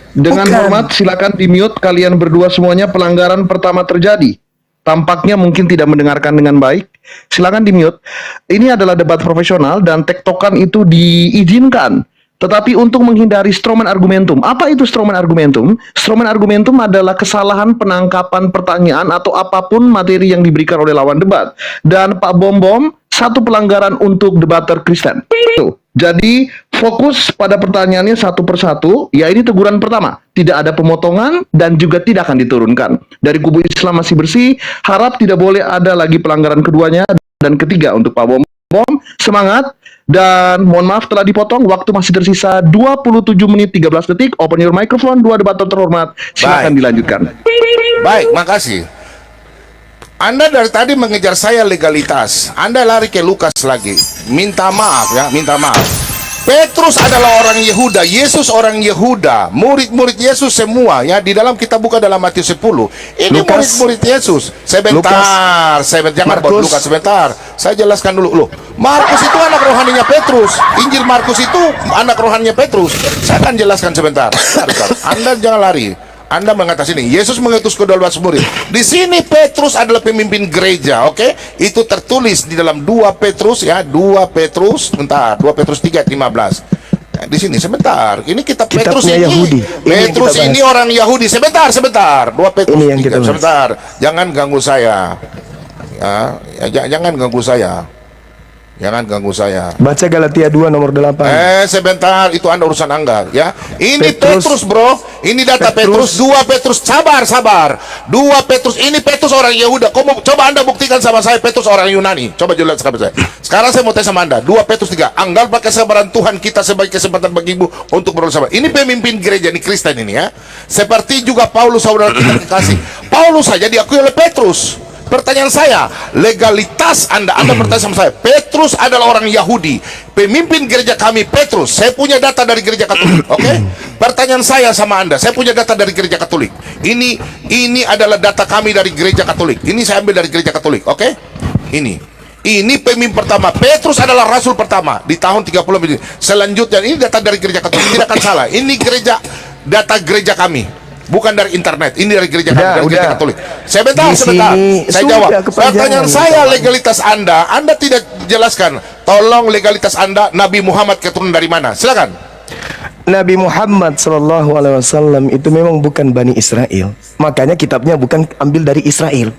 Dengan Bukan. hormat silakan di-mute kalian berdua semuanya. Pelanggaran pertama terjadi. Tampaknya mungkin tidak mendengarkan dengan baik. Silakan di-mute. Ini adalah debat profesional dan tektokan itu diizinkan. Tetapi untuk menghindari strawman argumentum. Apa itu strawman argumentum? Strawman argumentum adalah kesalahan penangkapan pertanyaan atau apapun materi yang diberikan oleh lawan debat. Dan Pak Bom Bom, satu pelanggaran untuk debater Kristen. Tuh. Jadi fokus pada pertanyaannya satu persatu. Ya, ini teguran pertama. Tidak ada pemotongan dan juga tidak akan diturunkan. Dari kubu Islam masih bersih. Harap tidak boleh ada lagi pelanggaran keduanya dan ketiga untuk Pak Bom Bom. Semangat. Dan mohon maaf telah dipotong. Waktu masih tersisa 27 menit 13 detik. Open your microphone. Dua debater terhormat. Silakan Baik. dilanjutkan. Baik, makasih. Anda dari tadi mengejar saya legalitas. Anda lari ke Lukas lagi. Minta maaf ya, minta maaf. Petrus adalah orang Yehuda, Yesus orang Yehuda, murid-murid Yesus semua ya. Di dalam kita buka dalam Matius 10. Ini murid-murid Yesus. Sebentar, jangan buat Lukas sebentar. Saya jelaskan dulu loh. Markus itu anak rohaninya Petrus. Injil Markus itu anak rohaninya Petrus. Saya akan jelaskan sebentar. Bentar. Anda jangan lari. Anda mengatasi ini. Yesus mengutus ke-12 murid. Di sini Petrus adalah pemimpin gereja, oke? Itu tertulis di dalam 2 Petrus ya, 2 Petrus, bentar, 2 Petrus 3 ayat 15. Nah, di sini sebentar. Ini kitab Petrus ini. Yahudi. Petrus ini orang Yahudi. Sebentar. 2 Petrus ini yang 3. Sebentar. Jangan ganggu saya. Ya, jangan ganggu saya. Jangan ganggu saya. Baca Galatia 2 nomor 8. Sebentar, itu Anda urusan Anda ya. Ini Petrus, bro. Ini data Petrus. 2 Petrus, sabar. 2 Petrus, ini Petrus orang Yehuda. Coba Anda buktikan sama saya Petrus orang Yunani. Coba jelaskan sama saya. Sekarang saya mau tanya sama Anda. 2 Petrus 3. Anggaplah kesabaran Tuhan kita sebagai kesempatan bagimu untuk beroleh sabar. Ini pemimpin gereja ini, Kristen ini ya. Seperti juga Paulus saudara kita kekasih. Paulus saja diakui oleh Petrus. Pertanyaan saya, legalitas Anda bertanya sama saya. Petrus adalah orang Yahudi, pemimpin gereja kami Petrus. Saya punya data dari gereja Katolik, oke? Pertanyaan saya sama Anda, saya punya data dari gereja Katolik. Ini adalah data kami dari gereja Katolik. Ini saya ambil dari gereja Katolik, oke? Ini pemimpin pertama. Petrus adalah rasul pertama di tahun 30. Selanjutnya ini data dari gereja Katolik, tidak akan salah. Ini data gereja kami. Bukan dari internet, ini dari gereja gereja Katolik. Sebentar. Saya jawab. Pertanyaan saya, legalitas Anda tidak jelaskan. Tolong legalitas Anda, Nabi Muhammad keturunan dari mana? Silakan. Nabi Muhammad SAW itu memang bukan Bani Israel. Makanya kitabnya bukan ambil dari Israel.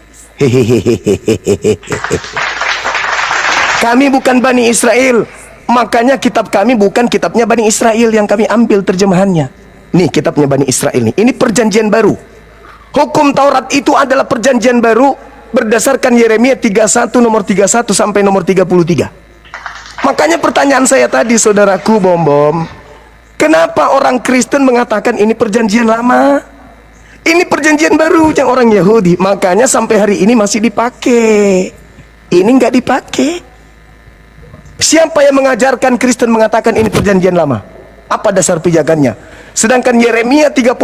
Kami bukan Bani Israel. Makanya kitab kami bukan kitabnya Bani Israel yang kami ambil terjemahannya. Nih kitabnya Bani Israel nih. Ini perjanjian baru. Hukum Taurat itu adalah perjanjian baru berdasarkan Yeremia 31 nomor 31 sampai nomor 33. Makanya pertanyaan saya tadi saudaraku Bom, kenapa orang Kristen mengatakan ini perjanjian lama? Ini perjanjian baru yang orang Yahudi. Makanya sampai hari ini masih dipakai. Ini nggak dipakai. Siapa yang mengajarkan Kristen mengatakan ini perjanjian lama? Apa dasar pijakannya? Sedangkan Yeremia 31,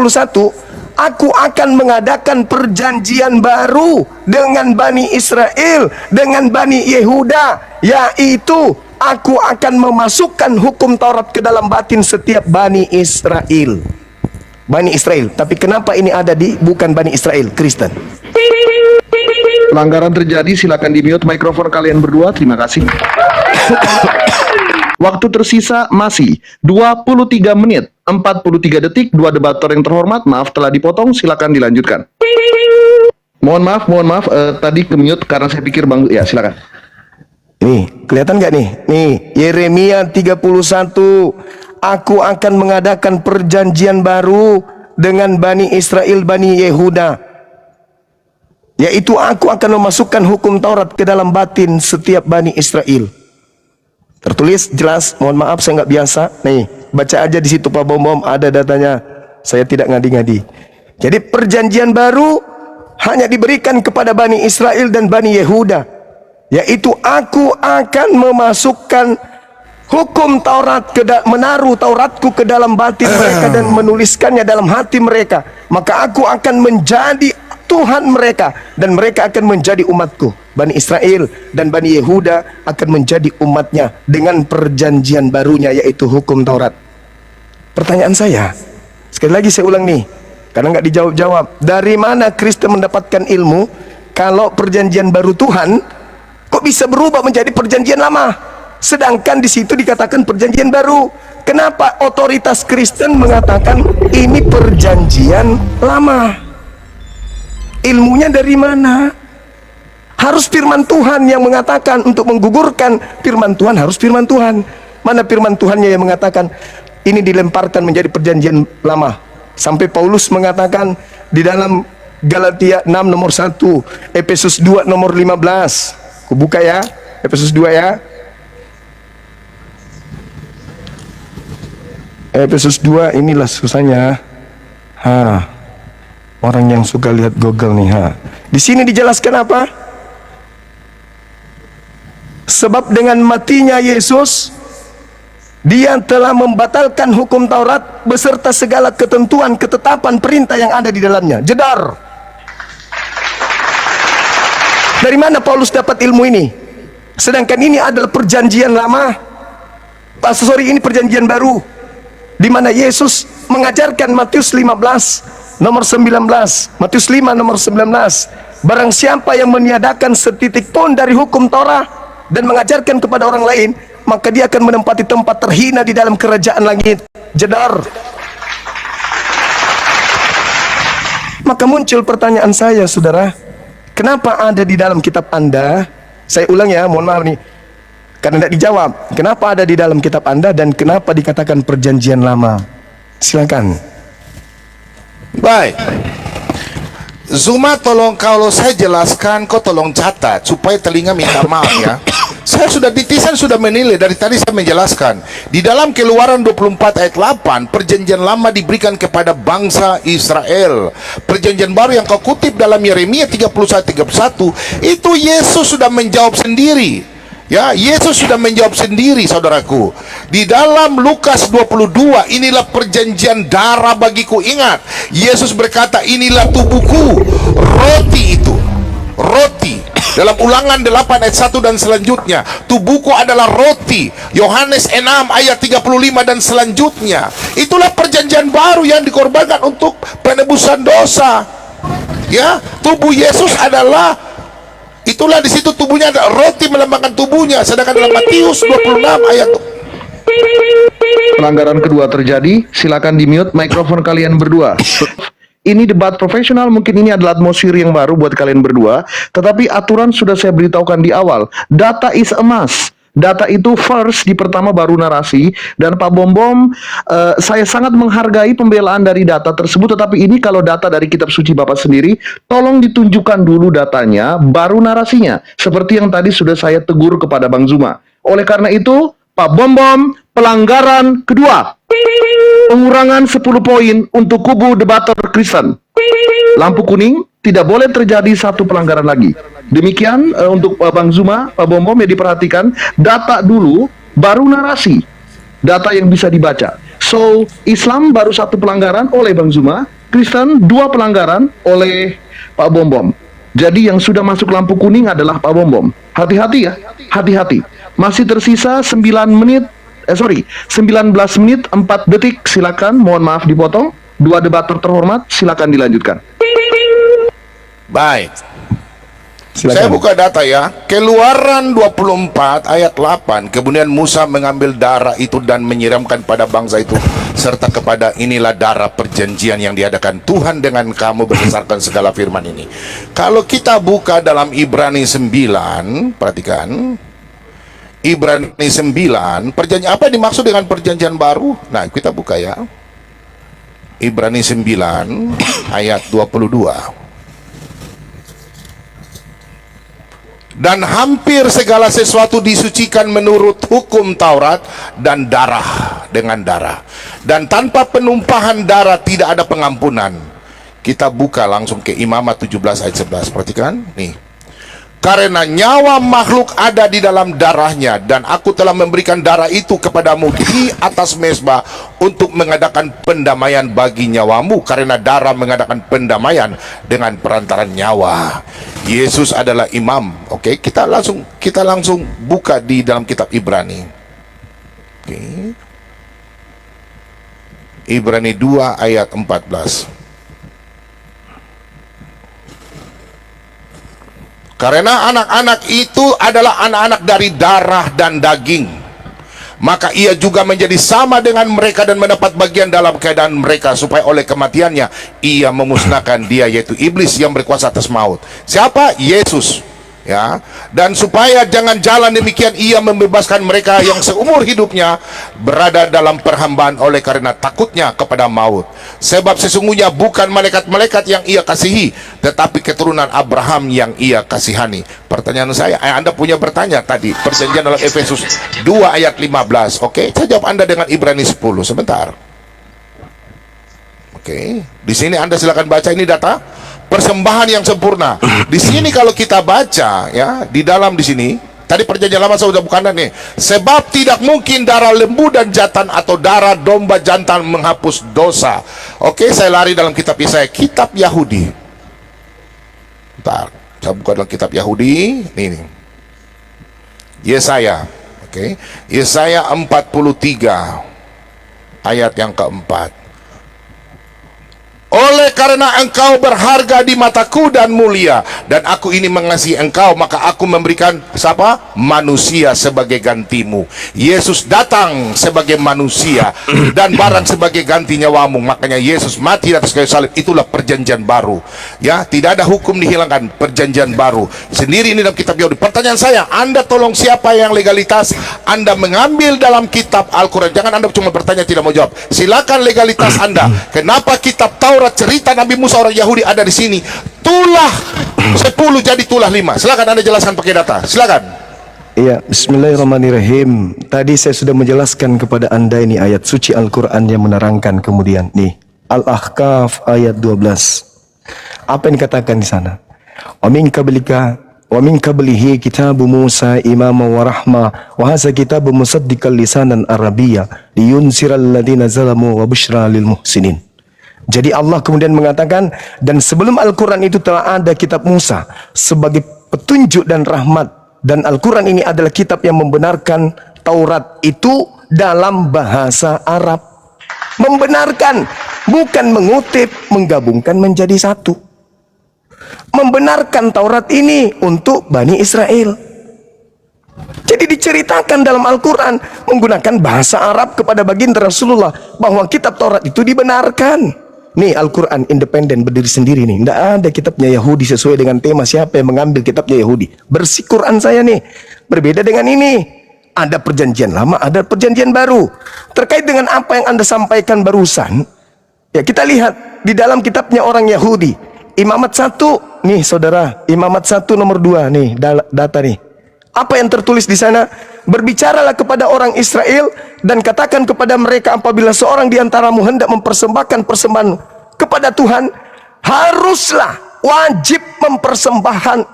aku akan mengadakan perjanjian baru dengan Bani Israel, dengan Bani Yehuda, yaitu aku akan memasukkan hukum Taurat ke dalam batin setiap Bani Israel. Bani Israel, tapi kenapa ini ada di bukan Bani Israel, Kristen? Pelanggaran terjadi, silakan di-mute mikrofon kalian berdua. Terima kasih. Waktu tersisa masih 23 menit 43 detik. Dua debator yang terhormat, maaf telah dipotong, silakan dilanjutkan. Mohon maaf, tadi ke-mute karena saya pikir Bang, ya silakan. Nih, kelihatan nggak nih? Nih, Yeremia 31, aku akan mengadakan perjanjian baru dengan Bani Israel, Bani Yehuda, yaitu aku akan memasukkan hukum Taurat ke dalam batin setiap Bani Israel. Tertulis jelas, mohon maaf saya nggak biasa. Nih, baca aja di situ Pak Bom, ada datanya. Saya tidak ngadi-ngadi. Jadi perjanjian baru hanya diberikan kepada Bani Israel dan Bani Yehuda, yaitu aku akan memasukkan hukum Taurat menaruh Tauratku ke dalam batin mereka dan menuliskannya dalam hati mereka. Maka aku akan menjadi Tuhan mereka dan mereka akan menjadi umatku. Bani Israel dan Bani Yehuda akan menjadi umatnya dengan perjanjian barunya, yaitu hukum Taurat. Pertanyaan saya, sekali lagi saya ulang nih, karena nggak dijawab-jawab. Dari mana Kristen mendapatkan ilmu kalau perjanjian baru Tuhan kok bisa berubah menjadi perjanjian lama? Sedangkan di situ dikatakan perjanjian baru. Kenapa otoritas Kristen mengatakan ini perjanjian lama? Ilmunya dari mana? Harus firman Tuhan yang mengatakan. Untuk menggugurkan firman Tuhan harus firman Tuhan. Mana firman Tuhannya yang mengatakan ini dilemparkan menjadi perjanjian lama? Sampai Paulus mengatakan di dalam Galatia 6 nomor 1, Efesus 2 nomor 15. Kubuka ya, Efesus 2 ya. Efesus 2, inilah susahnya. Orang yang suka lihat Google nih, Di sini dijelaskan apa? Sebab dengan matinya Yesus, Dia telah membatalkan hukum Taurat beserta segala ketentuan, ketetapan, perintah yang ada di dalamnya. Jedar. Dari mana Paulus dapat ilmu ini? Sedangkan ini adalah perjanjian lama. Ini perjanjian baru, di mana Yesus mengajarkan Matius 15 nomor 19, Matius 5 nomor 19, barang siapa yang meniadakan setitik pun dari hukum Torah dan mengajarkan kepada orang lain, maka dia akan menempati tempat terhina di dalam kerajaan langit. Jedar. Maka muncul pertanyaan saya, saudara, kenapa ada di dalam kitab Anda? Saya ulang ya, mohon maaf nih, karena tidak dijawab. Kenapa ada di dalam kitab Anda dan kenapa dikatakan perjanjian lama? Silakan. Baik. Zuma, tolong kalau saya jelaskan, kau tolong catat supaya telinga minta maaf ya. Saya sudah titisan sudah menilai dari tadi saya menjelaskan. Di dalam Keluaran 24 ayat 8, perjanjian lama diberikan kepada bangsa Israel. Perjanjian baru yang kau kutip dalam Yeremia 31 itu Yesus sudah menjawab sendiri. Ya, Yesus sudah menjawab sendiri, saudaraku. Di dalam Lukas 22, inilah perjanjian darah bagiku. Ingat, Yesus berkata, inilah tubuhku. Roti itu, roti. Dalam Ulangan 8 ayat 1 dan selanjutnya, tubuhku adalah roti. Yohanes 6 ayat 35 dan selanjutnya. Itulah perjanjian baru yang dikorbankan untuk penebusan dosa. Ya, tubuh Yesus adalah, itulah di situ tubuhnya ada roti melambangkan tubuhnya. Sedangkan dalam Matius 26 ayat, Pelanggaran kedua terjadi. Silakan di-mute mikrofon kalian berdua. Ini debat profesional, mungkin ini adalah atmosfer yang baru buat kalian berdua, tetapi aturan sudah saya beritahukan di awal. Data is emas. Data itu first, di pertama baru narasi. Dan Pak Bom, saya sangat menghargai pembelaan dari data tersebut, tetapi ini kalau data dari kitab suci Bapak sendiri, tolong ditunjukkan dulu datanya, baru narasinya. Seperti yang tadi sudah saya tegur kepada Bang Zuma. Oleh karena itu, Pak Bom, pelanggaran kedua. Pengurangan 10 poin untuk kubu debater Kristen. Lampu kuning, tidak boleh terjadi satu pelanggaran lagi. Demikian untuk Bang Zuma, Pak Bom ya, diperhatikan data dulu, baru narasi. Data yang bisa dibaca. So, Islam baru satu pelanggaran oleh Bang Zuma, Kristen 2 pelanggaran oleh Pak Bom. Jadi yang sudah masuk lampu kuning adalah Pak Bom. Hati-hati ya, hati-hati. Masih tersisa 19 menit 4 detik, silakan, mohon maaf dipotong. 2 debater terhormat, silakan dilanjutkan. baik. Silakan. Saya buka data ya. Keluaran 24 ayat 8. Kemudian Musa mengambil darah itu dan menyiramkan pada bangsa itu, serta kepada inilah darah perjanjian yang diadakan Tuhan dengan kamu berdasarkan segala firman ini. Kalau kita buka dalam Ibrani 9, perhatikan. Ibrani 9, perjanjian apa yang dimaksud dengan perjanjian baru? Nah, kita buka ya. Ibrani 9 ayat 22. Dan hampir segala sesuatu disucikan menurut hukum Taurat dan darah dengan darah. Dan tanpa penumpahan darah tidak ada pengampunan. Kita buka langsung ke Imamat 17 ayat 11. Perhatikan nih. Karena nyawa makhluk ada di dalam darahnya, dan aku telah memberikan darah itu kepadamu di atas mezbah untuk mengadakan pendamaian bagi nyawamu, karena darah mengadakan pendamaian dengan perantaran nyawa. Yesus adalah imam. Oke, kita langsung buka di dalam kitab Ibrani. Oke. Ibrani 2 ayat 14. Karena anak-anak itu adalah anak-anak dari darah dan daging, maka ia juga menjadi sama dengan mereka dan mendapat bagian dalam keadaan mereka, supaya oleh kematiannya ia memusnahkan dia, yaitu iblis yang berkuasa atas maut. Siapa? Yesus. Ya, dan supaya jangan jalan demikian, ia membebaskan mereka yang seumur hidupnya berada dalam perhambaan oleh karena takutnya kepada maut. Sebab sesungguhnya bukan malaikat-malaikat yang ia kasihi, tetapi keturunan Abraham yang ia kasihani. Pertanyaan saya, Anda punya bertanya tadi, perjanjian dalam Efesus 2 ayat 15. Oke, saya jawab Anda dengan Ibrani 10 sebentar. Oke, di sini Anda silakan baca, ini data persembahan yang sempurna. Di sini kalau kita baca ya, di dalam di sini Tadi perjanjian lama saya sudah bukan nih. Sebab tidak mungkin darah lembu dan jantan atau darah domba jantan menghapus dosa. Oke, saya lari dalam kitab Yesaya, kitab Yahudi. Bentar, saya buka dalam kitab Yahudi. Ini. Yesaya. Oke. Yesaya 43 ayat yang keempat. Oleh karena engkau berharga di mataku dan mulia, dan aku ini mengasihi engkau, maka aku memberikan siapa? Manusia sebagai gantimu. Yesus datang sebagai manusia dan barang sebagai ganti nyawamu. Makanya Yesus mati di atas kayu salib. Itulah perjanjian baru. Ya, tidak ada hukum dihilangkan, perjanjian baru. Sendiri ini dalam kitab Yahudi. Pertanyaan saya, Anda tolong siapa yang legalitas Anda mengambil dalam kitab Al-Quran? Jangan Anda cuma bertanya tidak mau jawab. Silakan legalitas Anda. Kenapa kitab Taurat cerita Nabi Musa orang Yahudi ada di sini? Tulah 10 jadi tulah 5. Silakan Anda jelaskan pakai data. Silakan. Iya, bismillahirrahmanirrahim. Tadi saya sudah menjelaskan kepada Anda ini ayat suci Al-Quran yang menerangkan kemudian nih. Al-Ahqaf ayat 12. Apa yang dikatakan di sana? Wa min qablihi kitabu Musa imama wa rahma wa hadza kitabu musaddiqan lisanan arabiyya liyunziral ladzina zalamu wa busyra lil muhsinin. Jadi Allah kemudian mengatakan, dan sebelum Al-Quran itu telah ada kitab Musa sebagai petunjuk dan rahmat, dan Al-Quran ini adalah kitab yang membenarkan Taurat itu dalam bahasa Arab. Membenarkan, bukan mengutip, menggabungkan menjadi satu. Membenarkan Taurat ini untuk Bani Israel. Jadi diceritakan dalam Al-Quran menggunakan bahasa Arab kepada baginda Rasulullah bahwa kitab Taurat itu dibenarkan. Nih Al-Quran independen berdiri sendiri nih. Tidak ada kitabnya Yahudi sesuai dengan tema. Siapa yang mengambil kitabnya Yahudi? Bersih Quran saya nih. Berbeda dengan ini. Ada perjanjian lama, ada perjanjian baru. Terkait dengan apa yang Anda sampaikan barusan, ya kita lihat di dalam kitabnya orang Yahudi. Imamat 1, nih saudara, Imamat 1 nomor 2 nih data nih. Apa yang tertulis di sana? Berbicaralah kepada orang Israel dan katakan kepada mereka, apabila seorang di antaramu hendak mempersembahkan persembahan kepada Tuhan, haruslah wajib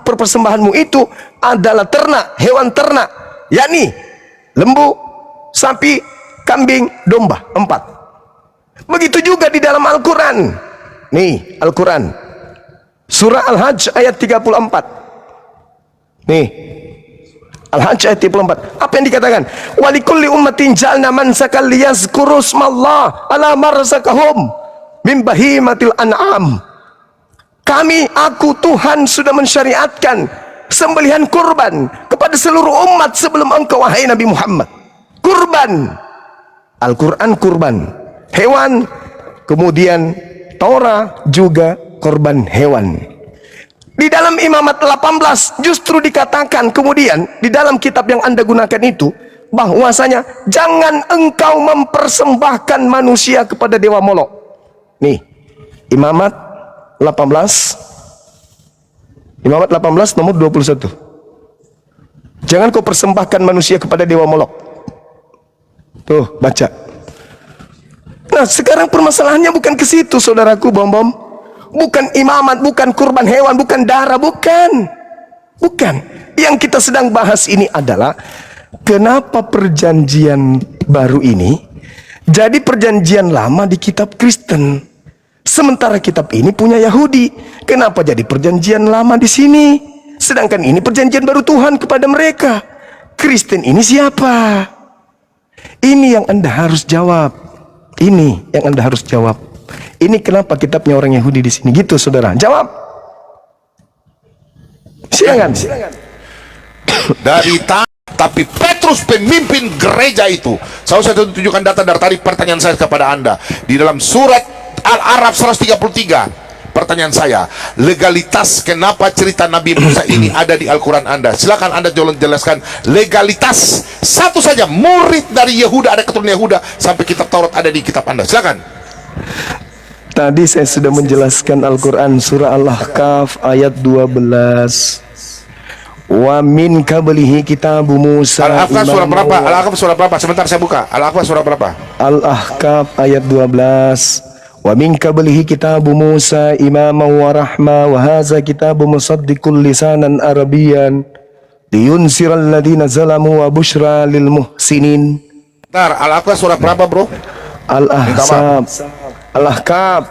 persembahanmu itu adalah ternak, hewan ternak, yakni lembu, sapi, kambing, domba. 4. Begitu juga di dalam Al-Quran. Nih Al-Quran surah Al-Hajj ayat 34. Nih Al-Hajj ayat 34. Apa yang dikatakan? Walikulli ummatin ja'alna mansakal liyazkuru smallah ala marzaqahum min bahimatil an'am. Aku Tuhan sudah mensyariatkan sembelihan kurban kepada seluruh umat sebelum engkau wahai Nabi Muhammad. Kurban. Al-Quran kurban hewan, kemudian Torah juga korban hewan. Di dalam Imamat 18 justru dikatakan kemudian di dalam kitab yang Anda gunakan itu bahwasanya jangan engkau mempersembahkan manusia kepada dewa Molok. Nih Imamat 18 nomor 21. Jangan kau persembahkan manusia kepada dewa Molok. Tuh baca. Nah sekarang permasalahannya bukan ke situ saudaraku bom-bom. Bukan imamat, bukan kurban hewan, bukan darah, bukan. Yang kita sedang bahas ini adalah kenapa perjanjian baru ini jadi perjanjian lama di kitab Kristen. Sementara kitab ini punya Yahudi. Kenapa jadi perjanjian lama di sini? Sedangkan ini perjanjian baru Tuhan kepada mereka. Kristen ini siapa? Ini yang Anda harus jawab. Ini yang Anda harus jawab. Ini kenapa kitabnya orang Yahudi di sini? Gitu, saudara. Jawab. Silakan. Tapi Petrus pemimpin gereja itu. Saya tunjukkan data dari tadi pertanyaan saya kepada Anda. Di dalam surat Al-Araf 133. Pertanyaan saya, legalitas kenapa cerita Nabi Musa ini ada di Al-Quran Anda? Silakan Anda jelaskan legalitas. Satu saja, murid dari Yehuda, ada keturunan Yehuda, sampai kitab Taurat ada di kitab Anda. Silakan. Tadi saya sudah menjelaskan Al-Quran surah Al-Ahqaf ayat 12. Wa min qablihi kitabu Musa. Al-Ahqaf surah berapa? Al-Ahqaf surah berapa? Sebentar saya buka. Al-Ahqaf surah berapa? Al-Ahqaf ayat 12. Wa min qablihi kitabu Musa imama wa rahma wa hadza kitabu musaddiqul lisanan arabiyyan liyunsiral ladina zalamu wa busyra lil muhsinin. Bentar, Al-Ahqaf surat berapa, bro? Al-Ahzab, Al-Ahqaf.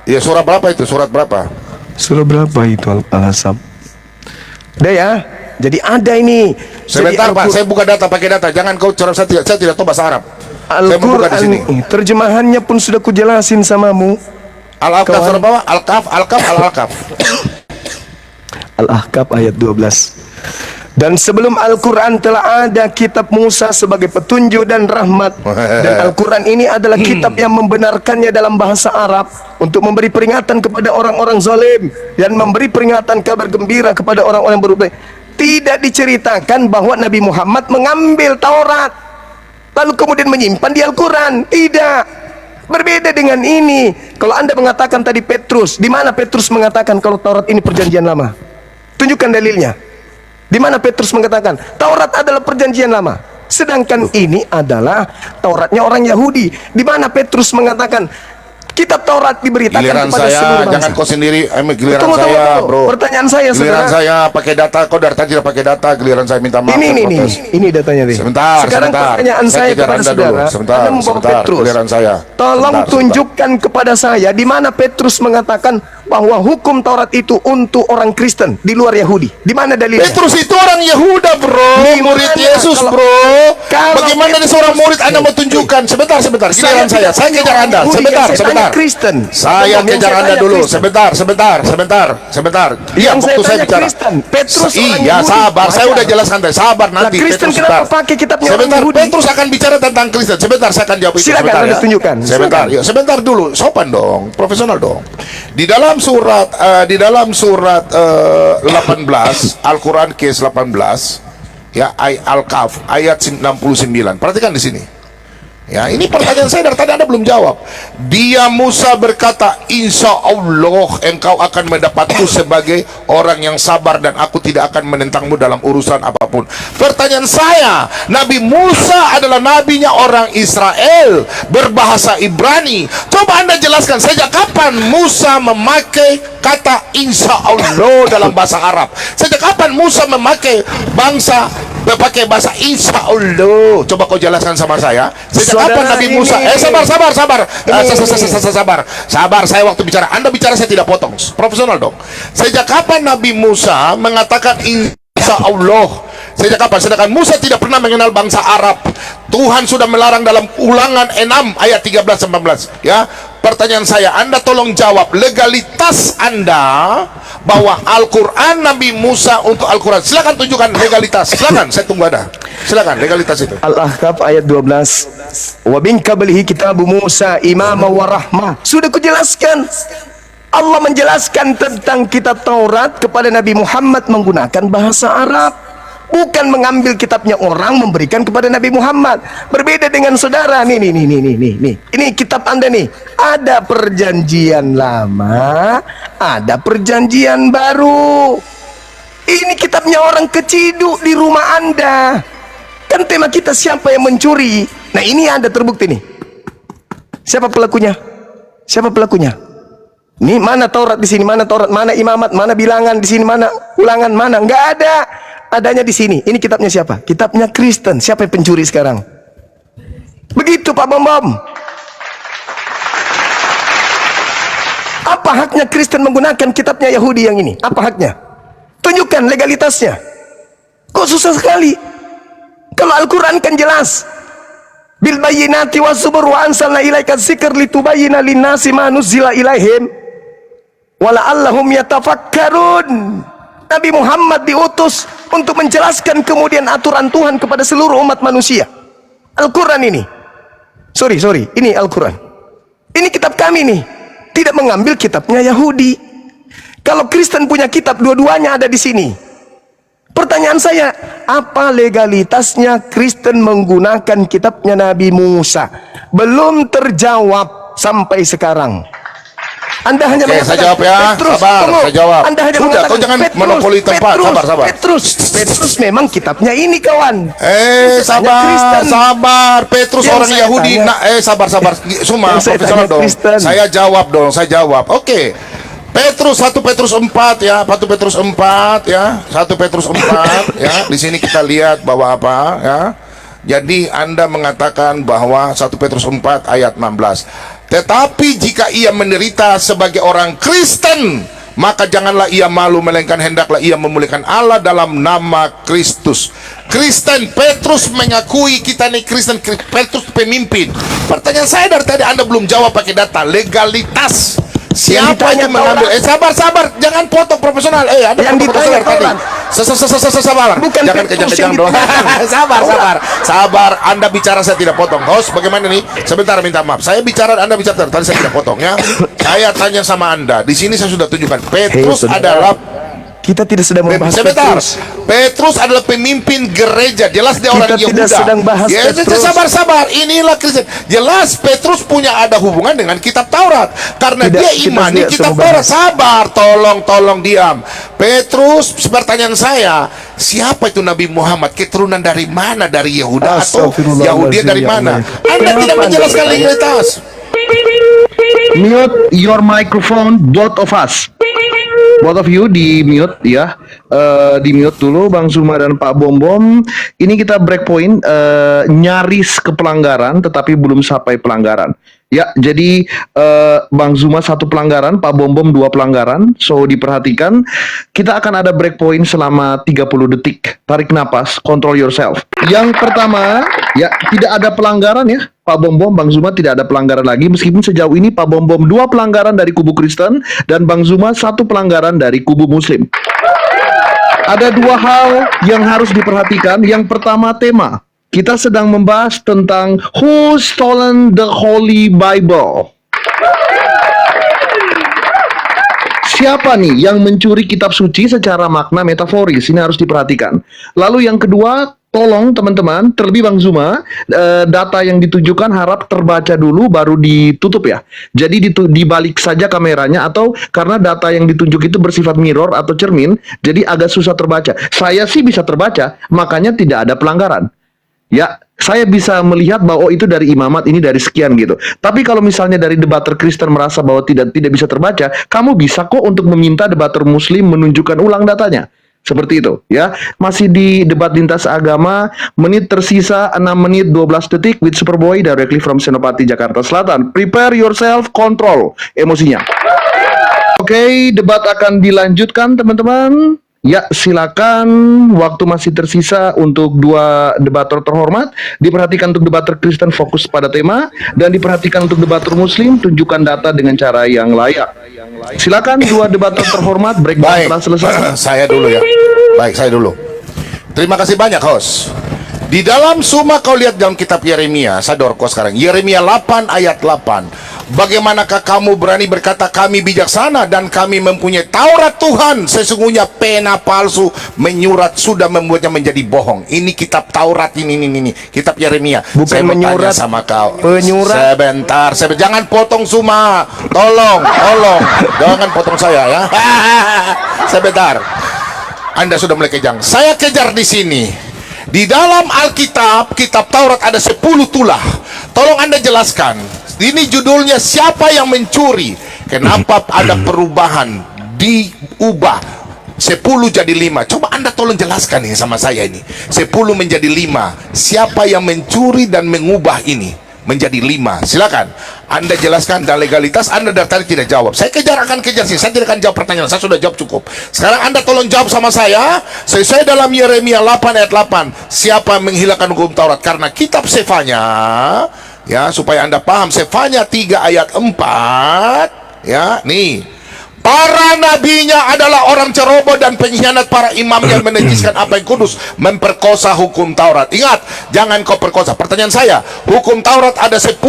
Ya, surat berapa itu? Surat berapa? Surah berapa itu Al-Ahzab? Udah ya. Jadi ada ini. Sebentar, Pak, saya buka data, pakai data. Jangan kau cara, saya tidak tahu bahasa Arab. Saya mau buka di sini. Al-Quran terjemahannya pun sudah kujelasin samamu. Al-Ahqaf surat berapa? Al-Ahqaf. Al-Ahqaf ayat 12. Dan sebelum Al-Quran telah ada kitab Musa sebagai petunjuk dan rahmat. Dan Al-Quran ini adalah kitab yang membenarkannya dalam bahasa Arab untuk memberi peringatan kepada orang-orang zalim dan memberi peringatan kabar gembira kepada orang-orang berbuat baik. Tidak diceritakan bahwa Nabi Muhammad mengambil Taurat lalu kemudian menyimpan di Al-Quran. Tidak. Berbeda dengan ini. Kalau Anda mengatakan tadi Petrus, di mana Petrus mengatakan kalau Taurat ini perjanjian lama? Tunjukkan dalilnya. Di mana Petrus mengatakan Taurat adalah perjanjian lama, sedangkan ini adalah Tauratnya orang Yahudi. Di mana Petrus mengatakan kitab Taurat diberitakan giliran kepada saya, seluruh bangsa. jangan kau sendiri. Giliran Tunggu, saya, bro. Pertanyaan saya, giliran saudara. saya pakai data. Kau dari tadi tidak pakai data. Giliran saya minta maaf. Ini datanya nih. Sebentar. Sekarang pertanyaan saya kejar kepada Anda saudara. dulu. Sebentar. Anda membawa Petrus. Giliran saya. Tolong Sebentar. tunjukkan kepada saya di mana Petrus mengatakan bahwa hukum Taurat itu untuk orang Kristen di luar Yahudi. Di mana dalilnya? Petrus itu orang Yehuda, bro. Di Murid mana? Yesus, bro. Kalau Bagaimana ada seorang murid Anda mau tunjukkan? Sebentar. Giliran saya. Saya kejar Anda. Sebentar. Kristen. Saya kejar Anda dulu. Sebentar. Iya, Yang waktu saya saya tanya bicara. Kristen. Petrus orang Iya, Yahudi. sabar. Saya udah jelaskan tadi. Sabar Lah, nanti. Kristen Petrus, kenapa sebentar. pakai kitabnya orang Sebentar, Yahudi? Petrus akan bicara tentang Kristen. Sebentar, saya akan jawab itu. Silakan, Sebentar, Anda tunjukkan. Sebentar, Silakan. yuk. Sebentar dulu. Sopan dong, profesional dong. Di dalam surat 18 Al-Quran kes 18 ya, Al-Kahf ayat 69. Perhatikan di sini. Ya, ini pertanyaan saya dari tadi Anda belum jawab. Dia Musa berkata, insya Allah engkau akan mendapatku sebagai orang yang sabar dan aku tidak akan menentangmu dalam urusan apapun. Pertanyaan saya, Nabi Musa adalah nabinya orang Israel berbahasa Ibrani. Coba Anda jelaskan, sejak kapan Musa memakai kata insya Allah dalam bahasa Arab? Sejak kapan Musa memakai bahasa insya Allah? Coba kau jelaskan sama saya. Sejak kapan Nabi Musa? Sabar, saya waktu bicara. Anda bicara saya tidak potong. Profesional dong. Sejak kapan Nabi Musa mengatakan insya Allah? Sejak kapan? Sedangkan Musa tidak pernah mengenal bangsa Arab. Tuhan sudah melarang dalam Ulangan 6 ayat 13-14. Ya, pertanyaan saya, Anda tolong jawab legalitas Anda bahwa Al-Quran Nabi Musa untuk Al-Quran. Silakan tunjukkan legalitas. Silakan, saya tunggu Anda. Silakan legalitas itu. Al-Ahqaf ayat 12. Wa bin qablihi kitabu Musa imama wa rahmah. Sudah kujelaskan. Allah menjelaskan tentang kitab Taurat kepada Nabi Muhammad menggunakan bahasa Arab, bukan mengambil kitabnya orang memberikan kepada Nabi Muhammad. Berbeda dengan saudara. Nih. Ini kitab Anda nih. Ada perjanjian lama, ada perjanjian baru. Ini kitabnya orang keciduk di rumah Anda. Kan tema kita siapa yang mencuri. Nah, ini ada terbukti nih. Siapa pelakunya? Ini mana Taurat di sini, mana Taurat, mana imamat, mana bilangan di sini, mana ulangan, mana? Enggak ada. Adanya di sini. Ini kitabnya siapa? Kitabnya Kristen. Siapa yang pencuri sekarang? Begitu Pak Bom. Apa haknya Kristen menggunakan kitabnya Yahudi yang ini? Apa haknya? Tunjukkan legalitasnya. Kok susah sekali? Kalau Al-Quran kan jelas. Bil bayyinati was zubur wa anzalna ilaika dzikra litubayyana lin-nasi ma nuzila ilaihim wa la'allahum yatafakkarun. Nabi Muhammad diutus untuk menjelaskan kemudian aturan Tuhan kepada seluruh umat manusia. Al-Quran ini. Sorry, ini Al-Quran. Ini kitab kami nih. Tidak mengambil kitabnya Yahudi. Kalau Kristen punya kitab, dua-duanya ada di sini. Pertanyaan saya, apa legalitasnya Kristen menggunakan kitabnya Nabi Musa? Belum terjawab sampai sekarang. Anda hanya Oke, saya jawab ya. Petrus, Sabar, tunggu. saya jawab. Anda hanya Sudah, mengatakan kau jangan monopoli tempat. Sabar. Petrus memang kitabnya ini, kawan. Sabar. Petrus Yang orang saya Yahudi. tanya- Sabar. Semua Yang saya profesional tanya dong. Kristen. Saya jawab. Oke. Petrus 1 Petrus 4 ya, 1 Petrus 4 ya, 1 Petrus 4 ya. Di sini kita lihat bahwa apa ya? Jadi Anda mengatakan bahwa 1 Petrus 4 ayat 16. Tetapi jika ia menderita sebagai orang Kristen, maka janganlah ia malu, melainkan hendaklah ia memuliakan Allah dalam nama Kristus. Kristen, Petrus mengakui kita nih Kristen, Petrus pemimpin. Pertanyaan saya dari tadi Anda belum jawab pakai data legalitas. Siapa yang mengambil? Sabar, jangan potong profesional. Ada yang profesional ditanya tadi. Sabar. Bukan Jangan Petrus kejang-kejang yang dong. ditanya. Sabar. Anda bicara saya tidak potong. Host, bagaimana nih? Sebentar, minta maaf. Saya bicara, Anda bicara. Tadi saya tidak potong ya. Saya tanya sama Anda. Di sini saya sudah tunjukkan. Petrus adalah Kita tidak sedang membahas sebentar. Petrus. Petrus adalah pemimpin gereja. Jelas dia orang Kita Yehuda. tidak sedang bahas Petrus. Sabar. Inilah Kristen. Jelas Petrus punya ada hubungan dengan kitab Taurat. Karena Tidak, dia kita imani tidak kitab semua Taurat. bahas. Sabar, tolong diam. Petrus, pertanyaan saya, siapa itu Nabi Muhammad? Keturunan dari mana? Dari Yehuda atau Astagfirullahaladzim, Yahudi dari ya mana? Allah. Anda Kenapa tidak Anda menjelaskan bertanya? legalitas. Mute your microphone, both of us. Both of you di mute ya, di mute dulu Bang Zuma dan Pak Bom. Ini kita break point, nyaris ke pelanggaran tetapi belum sampai pelanggaran. Ya, jadi Bang Zuma 1 pelanggaran, Pak Bom 2 pelanggaran. So diperhatikan, kita akan ada break point selama 30 detik. Tarik napas, control yourself. Yang pertama, ya tidak ada pelanggaran ya. Pak Bom Bang Zuma tidak ada pelanggaran lagi, meskipun sejauh ini Pak Bom 2 pelanggaran dari kubu Kristen dan Bang Zuma 1 pelanggaran dari kubu Muslim. Ada 2 hal yang harus diperhatikan. Yang pertama, tema. Kita sedang membahas tentang who stolen the Holy Bible. Siapa nih yang mencuri kitab suci secara makna metaforis? Ini harus diperhatikan. Lalu yang kedua, tolong teman-teman, terlebih Bang Zuma, data yang ditujukan harap terbaca dulu baru ditutup ya. Jadi dibalik saja kameranya, atau karena data yang ditunjuk itu bersifat mirror atau cermin, jadi agak susah terbaca. Saya sih bisa terbaca, makanya tidak ada pelanggaran. Ya, saya bisa melihat bahwa itu dari imamat, ini dari sekian gitu. Tapi kalau misalnya dari debater Kristen merasa bahwa tidak bisa terbaca, kamu bisa kok untuk meminta debater Muslim menunjukkan ulang datanya. Seperti itu ya. Masih di debat lintas agama, menit tersisa 6 menit 12 detik with Superboy directly from Senopati Jakarta Selatan. Prepare yourself, control emosinya. Oke, debat akan dilanjutkan teman-teman. Ya, silakan, waktu masih tersisa untuk 2 debater terhormat. Diperhatikan untuk debater Kristen fokus pada tema, dan diperhatikan untuk debater Muslim tunjukkan data dengan cara yang layak. Silakan 2 debater terhormat, breakdown telah selesai. Saya dulu ya. Baik, saya dulu. Terima kasih banyak, host. Di dalam Suma kau lihat dalam kitab Yeremia, sador kau sekarang. Yeremia 8 ayat 8. Bagaimanakah kamu berani berkata kami bijaksana dan kami mempunyai Taurat Tuhan, sesungguhnya pena palsu menyurat sudah membuatnya menjadi bohong. Ini kitab Taurat ini kitab Yeremia. Bukan Saya mau menyurat, tanya sama kau. penyurat. Sebentar, jangan potong Suma. Tolong. Jangan potong saya ya. Sebentar. Anda sudah mulai kejang. Saya kejar di sini. Di dalam Alkitab, kitab Taurat ada 10 tulah. Tolong Anda jelaskan. Ini judulnya siapa yang mencuri? Kenapa ada perubahan? Diubah 10 jadi 5. Coba Anda tolong jelaskan ini sama saya ini. 10 menjadi 5. Siapa yang mencuri dan mengubah ini menjadi 5? Silakan Anda jelaskan. Dan legalitas Anda dari tadi tidak jawab. Saya akan kejar sih. Saya tidak akan jawab pertanyaan. Saya sudah jawab cukup. Sekarang Anda tolong jawab sama saya. Sesuai dalam Yeremia 8 ayat 8. Siapa menghilangkan hukum Taurat? Karena kitab Sefanya, ya, supaya Anda paham, Sefanya 3 ayat 4, ya, nih. Para nabinya adalah orang ceroboh dan pengkhianat, para imam yang menajiskan apa yang kudus, memperkosa hukum Taurat. Ingat, jangan kau perkosa. Pertanyaan saya, hukum Taurat ada 10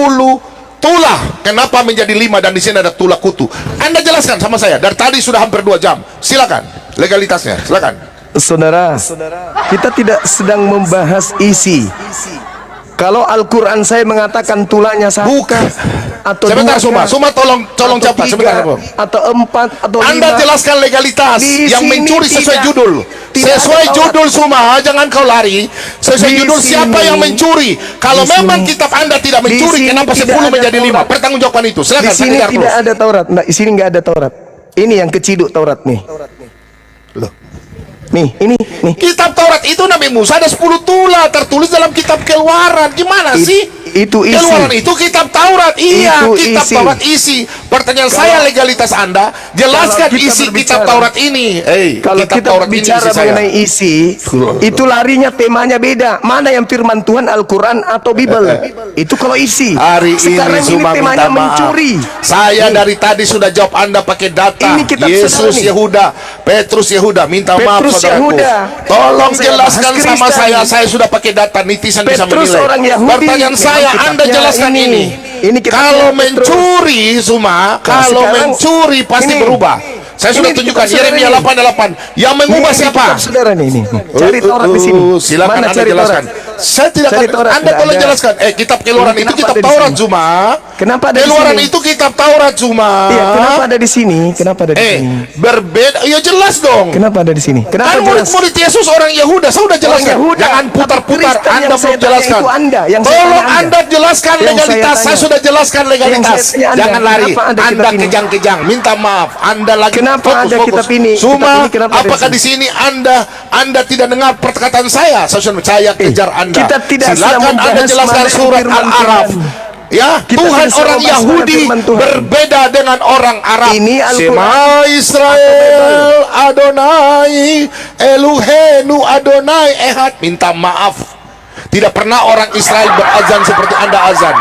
tulah. Kenapa menjadi 5 dan di sini ada tulah kutu? Anda jelaskan sama saya. Dari tadi sudah hampir 2 jam. Silakan, legalitasnya, silakan. Saudara, kita tidak sedang membahas isi. Kalau Al-Quran saya mengatakan tulahnya 1 Bukan. atau Sebentar, 2, Suma tolong atau cepat. 3, Sebentar, atau 4, atau 5. Anda jelaskan legalitas. Di Yang sini mencuri sesuai tidak- judul. tidak Sesuai ada judul, Suma, jangan kau lari. Sesuai Di judul, siapa sini- yang mencuri? Kalau di memang sini- kitab Anda tidak di mencuri, sini kenapa tidak 10 ada menjadi 5? Taurat. Pertanggungjawabkan itu. Di Silakan, saya sini kejar tidak terus. ada Taurat. Nah, di sini nggak ada Taurat. Ini yang keciduk Taurat nih. Loh. Nih, ini nih. Kitab Taurat itu Nabi Musa ada 10 tulah tertulis dalam kitab Keluaran. Gimana sih? Itu isi. Keluaran itu kitab Taurat. Iya, Itu kitab isi. Taurat isi. Pertanyaan saya, legalitas Anda, jelaskan Kalau kita isi berbicara- kitab Taurat ini. Kalau kitab kita Taurat ini bicara isi saya. mengenai isi, itu larinya temanya beda. Mana yang firman Tuhan, Al-Quran atau Bible? Itu kalau isi. Hari Sekarang ini ini cuma temanya minta maaf. mencuri. Saya Nih. dari tadi sudah jawab Anda pakai data. Ini kitab Yesus saudara nih. Yehuda, Petrus Yehuda, minta maaf Petrus saudaraku. Yehuda. Tolong Yang saya jelaskan bahas sama Kristen. saya sudah pakai data, netizen bisa Petrus menilai. orang Yahudi. Pertanyaan Memang saya, kitabnya Anda jelaskan ini. Ini kitabnya Kalau Petrus. mencuri, Zuma, kalau sekarang mencuri pasti ini. berubah. Saya sudah Ini tunjukkan kitab saudara Yeremia ini. 88. Yang mengubah Ini siapa? kitab saudara nih, ini. Cari Taurat di sini. Silakan Mana Anda cari jelaskan. Taurat? Saya tidak Cari akan. Taurat, Anda tidak tolong ada. jelaskan. Kitab Keluaran Ini itu kenapa kitab ada di Taurat, sini? Zuma. Kenapa ada di Keluaran sini? itu kitab Taurat, Zuma. Iya, kenapa ada di sini? Kenapa ada di sini? Berbeda. Ya jelas dong. Kenapa ada di sini? Kenapa Kan jelas? murid-murid Yesus orang Yahuda, saya sudah jelaskan. Yahuda. Jangan putar-putar, Kristen Anda yang saya belum tanya jelaskan. itu Anda, yang saya Tolong tanya Anda jelaskan Yang legalitas. saya Saya tanya. sudah jelaskan legalitas. Yang saya tanya Anda, Jangan lari. kenapa ada Anda kitab ini? kejang-kejang. Minta maaf. Anda lagi Kenapa fokus, ada fokus. kitab ini? Cuma, Kitab ini kenapa ada di apakah di sini Anda tidak dengar perkataan saya? Saya kejar Anda. kita tidak sedang Silakan Anda membahas jelaskan mana surat firman Al-Araf. Tuhan. Ya, Kita Tuhan tidak orang sedang membahas mana Yahudi firman Tuhan. berbeda dengan orang Arab. Ini Al-Quran. Shema Israel Adonai Elohenu Adonai Ehad. Minta maaf, tidak pernah orang Israel berazan seperti Anda azan.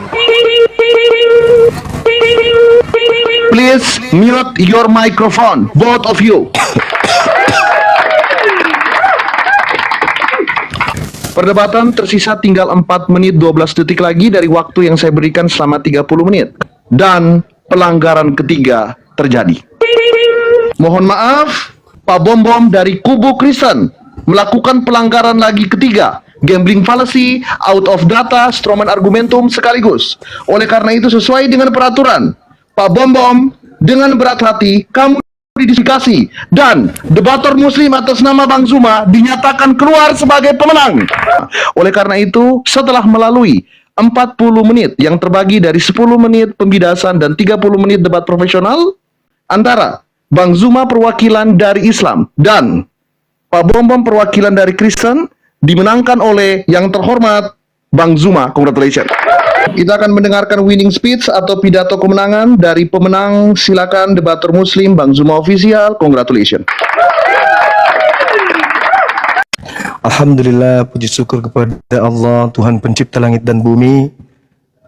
Please mute your microphone, both of you. Perdebatan tersisa tinggal 4 menit 12 detik lagi dari waktu yang saya berikan selama 30 menit. Dan pelanggaran ketiga terjadi. Mohon maaf, Pak Bom dari kubu Kristen melakukan pelanggaran lagi ketiga. Gambling fallacy, out of data, strawman argumentum sekaligus. Oleh karena itu sesuai dengan peraturan, Pak Bom dengan berat hati kamu didiskualifikasi dan debator muslim atas nama Bang Zuma dinyatakan keluar sebagai pemenang. Oleh karena itu, setelah melalui 40 menit yang terbagi dari 10 menit pembidasan dan 30 menit debat profesional antara Bang Zuma perwakilan dari Islam dan Pak Bom perwakilan dari Kristen dimenangkan oleh yang terhormat Bang Zuma. Congratulations. Kita akan mendengarkan winning speech atau pidato kemenangan dari pemenang. Silakan debater muslim Bang Zuma official. Congratulations. Alhamdulillah, puji syukur kepada Allah, Tuhan pencipta langit dan bumi,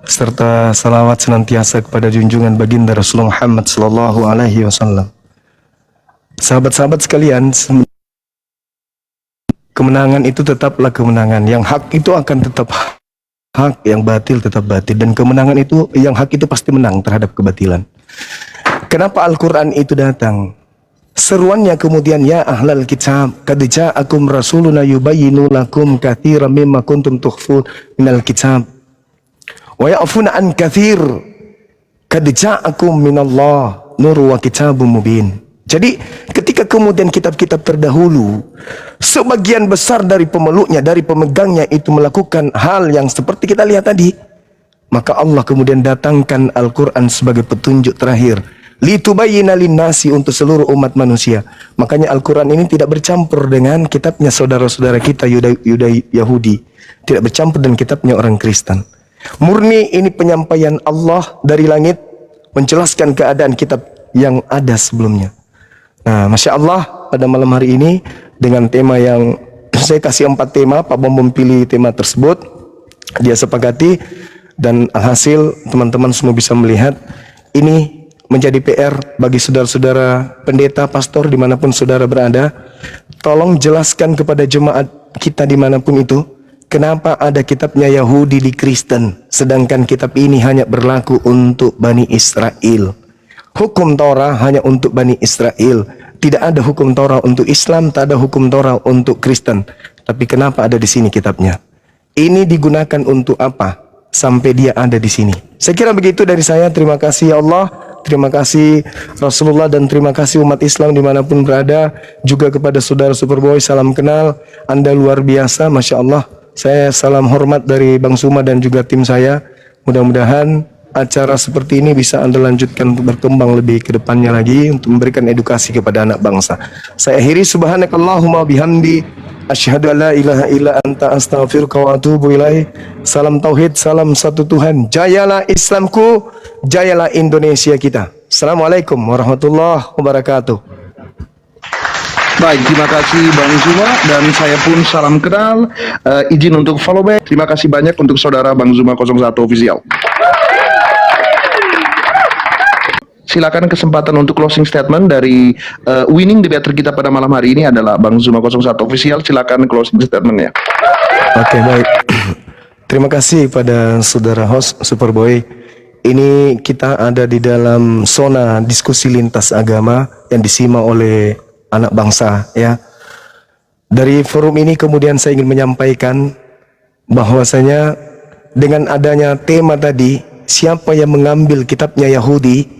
serta salawat senantiasa kepada junjungan baginda Rasulullah Muhammad sallallahu alaihi wasallam. Sahabat-sahabat sekalian, kemenangan itu tetaplah kemenangan. Yang hak itu akan tetap hak, yang batil tetap batil, dan kemenangan itu, yang hak itu pasti menang terhadap kebatilan. Kenapa Al-Quran itu datang? Seruannya kemudian, ya ahlal kitab, qad ja'akum rasuluna yubayyinu lakum katsiran mimma kuntum tukhfun minal kitab wa ya'funa an katsir qad ja'akum minallah nur wa kitabum mubin. Jadi ketika kemudian kitab-kitab terdahulu, sebagian besar dari pemeluknya, dari pemegangnya itu melakukan hal yang seperti kita lihat tadi, maka Allah kemudian datangkan Al-Quran sebagai petunjuk terakhir, litubayyina linnasi, untuk seluruh umat manusia. Makanya Al-Quran ini tidak bercampur dengan kitabnya saudara-saudara kita Yahudi, tidak bercampur dengan kitabnya orang Kristen. Murni ini penyampaian Allah dari langit, menjelaskan keadaan kitab yang ada sebelumnya. Nah, Masya Allah, pada malam hari ini dengan tema yang saya kasih 4 tema, Pak Bom pilih tema tersebut, dia sepakati, dan alhasil teman-teman semua bisa melihat ini menjadi PR bagi saudara-saudara pendeta, pastor, dimanapun saudara berada. Tolong jelaskan kepada jemaat kita dimanapun itu, kenapa ada kitabnya Yahudi di Kristen, sedangkan kitab ini hanya berlaku untuk Bani Israel. Hukum Torah hanya untuk Bani Israel. Tidak ada hukum Torah untuk Islam, tak ada hukum Torah untuk Kristen. Tapi kenapa ada di sini kitabnya? Ini digunakan untuk apa sampai dia ada di sini? Saya kira begitu dari saya. Terima kasih ya Allah, terima kasih Rasulullah, dan terima kasih umat Islam dimanapun berada. Juga kepada saudara Superboy, salam kenal. Anda luar biasa, Masya Allah. Saya salam hormat dari Bang Suma dan juga tim saya. Mudah-mudahan acara seperti ini bisa Anda lanjutkan untuk berkembang lebih ke depannya lagi untuk memberikan edukasi kepada anak bangsa. Saya akhiri, subhanakallahumma bihamdi asyhadu an la ilaha illa anta astaghfiruka wa atubu ilaih. Salam tauhid, salam satu Tuhan. Jayalah Islamku, jayalah Indonesia kita. Assalamualaikum warahmatullahi wabarakatuh. Baik, terima kasih Bang Zuma, dan saya pun salam kenal. Izin untuk follow back. Terima kasih banyak untuk saudara Bang Zuma 01 Official. Silakan kesempatan untuk closing statement dari winning debater kita pada malam hari ini adalah Bang Zuma 01 Official. Silakan closing statementnya. Oke, baik. Terima kasih pada saudara host Superboy. Ini kita ada di dalam zona diskusi lintas agama yang disimak oleh anak bangsa, ya. Dari forum ini kemudian saya ingin menyampaikan bahwasanya dengan adanya tema tadi, siapa yang mengambil kitabnya Yahudi,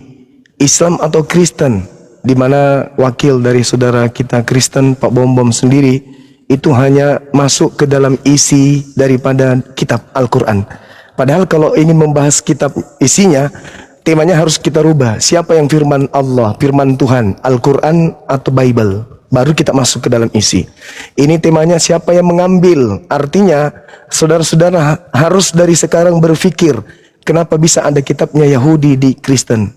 Islam atau Kristen, di mana wakil dari saudara kita Kristen Pak Bombom sendiri itu hanya masuk ke dalam isi daripada kitab Al-Quran. Padahal kalau ingin membahas kitab isinya, temanya harus kita rubah. Siapa yang firman Allah, firman Tuhan, Al-Quran atau Bible? Baru kita masuk ke dalam isi. Ini temanya siapa yang mengambil. Artinya, saudara-saudara harus dari sekarang berpikir, kenapa bisa ada kitabnya Yahudi di Kristen?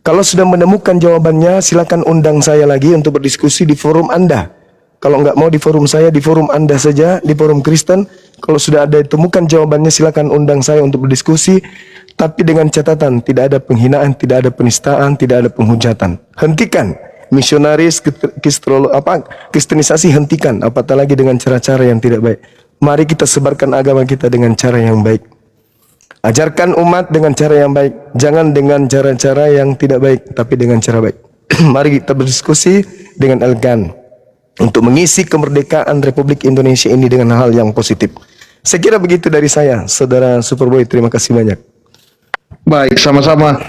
Kalau sudah menemukan jawabannya, silakan undang saya lagi untuk berdiskusi di forum Anda. Kalau nggak mau di forum saya, di forum Anda saja, di forum Kristen. Kalau sudah ada ditemukan jawabannya, silakan undang saya untuk berdiskusi. Tapi dengan catatan, tidak ada penghinaan, tidak ada penistaan, tidak ada penghujatan. Hentikan misionaris, kristenisasi, hentikan. Apatah lagi dengan cara-cara yang tidak baik. Mari kita sebarkan agama kita dengan cara yang baik. Ajarkan umat dengan cara yang baik. Jangan dengan cara-cara yang tidak baik, tapi dengan cara baik. Mari kita berdiskusi dengan elegan untuk mengisi kemerdekaan Republik Indonesia ini dengan hal yang positif. Saya kira begitu dari saya, saudara Superboy. Terima kasih banyak. Baik, sama-sama.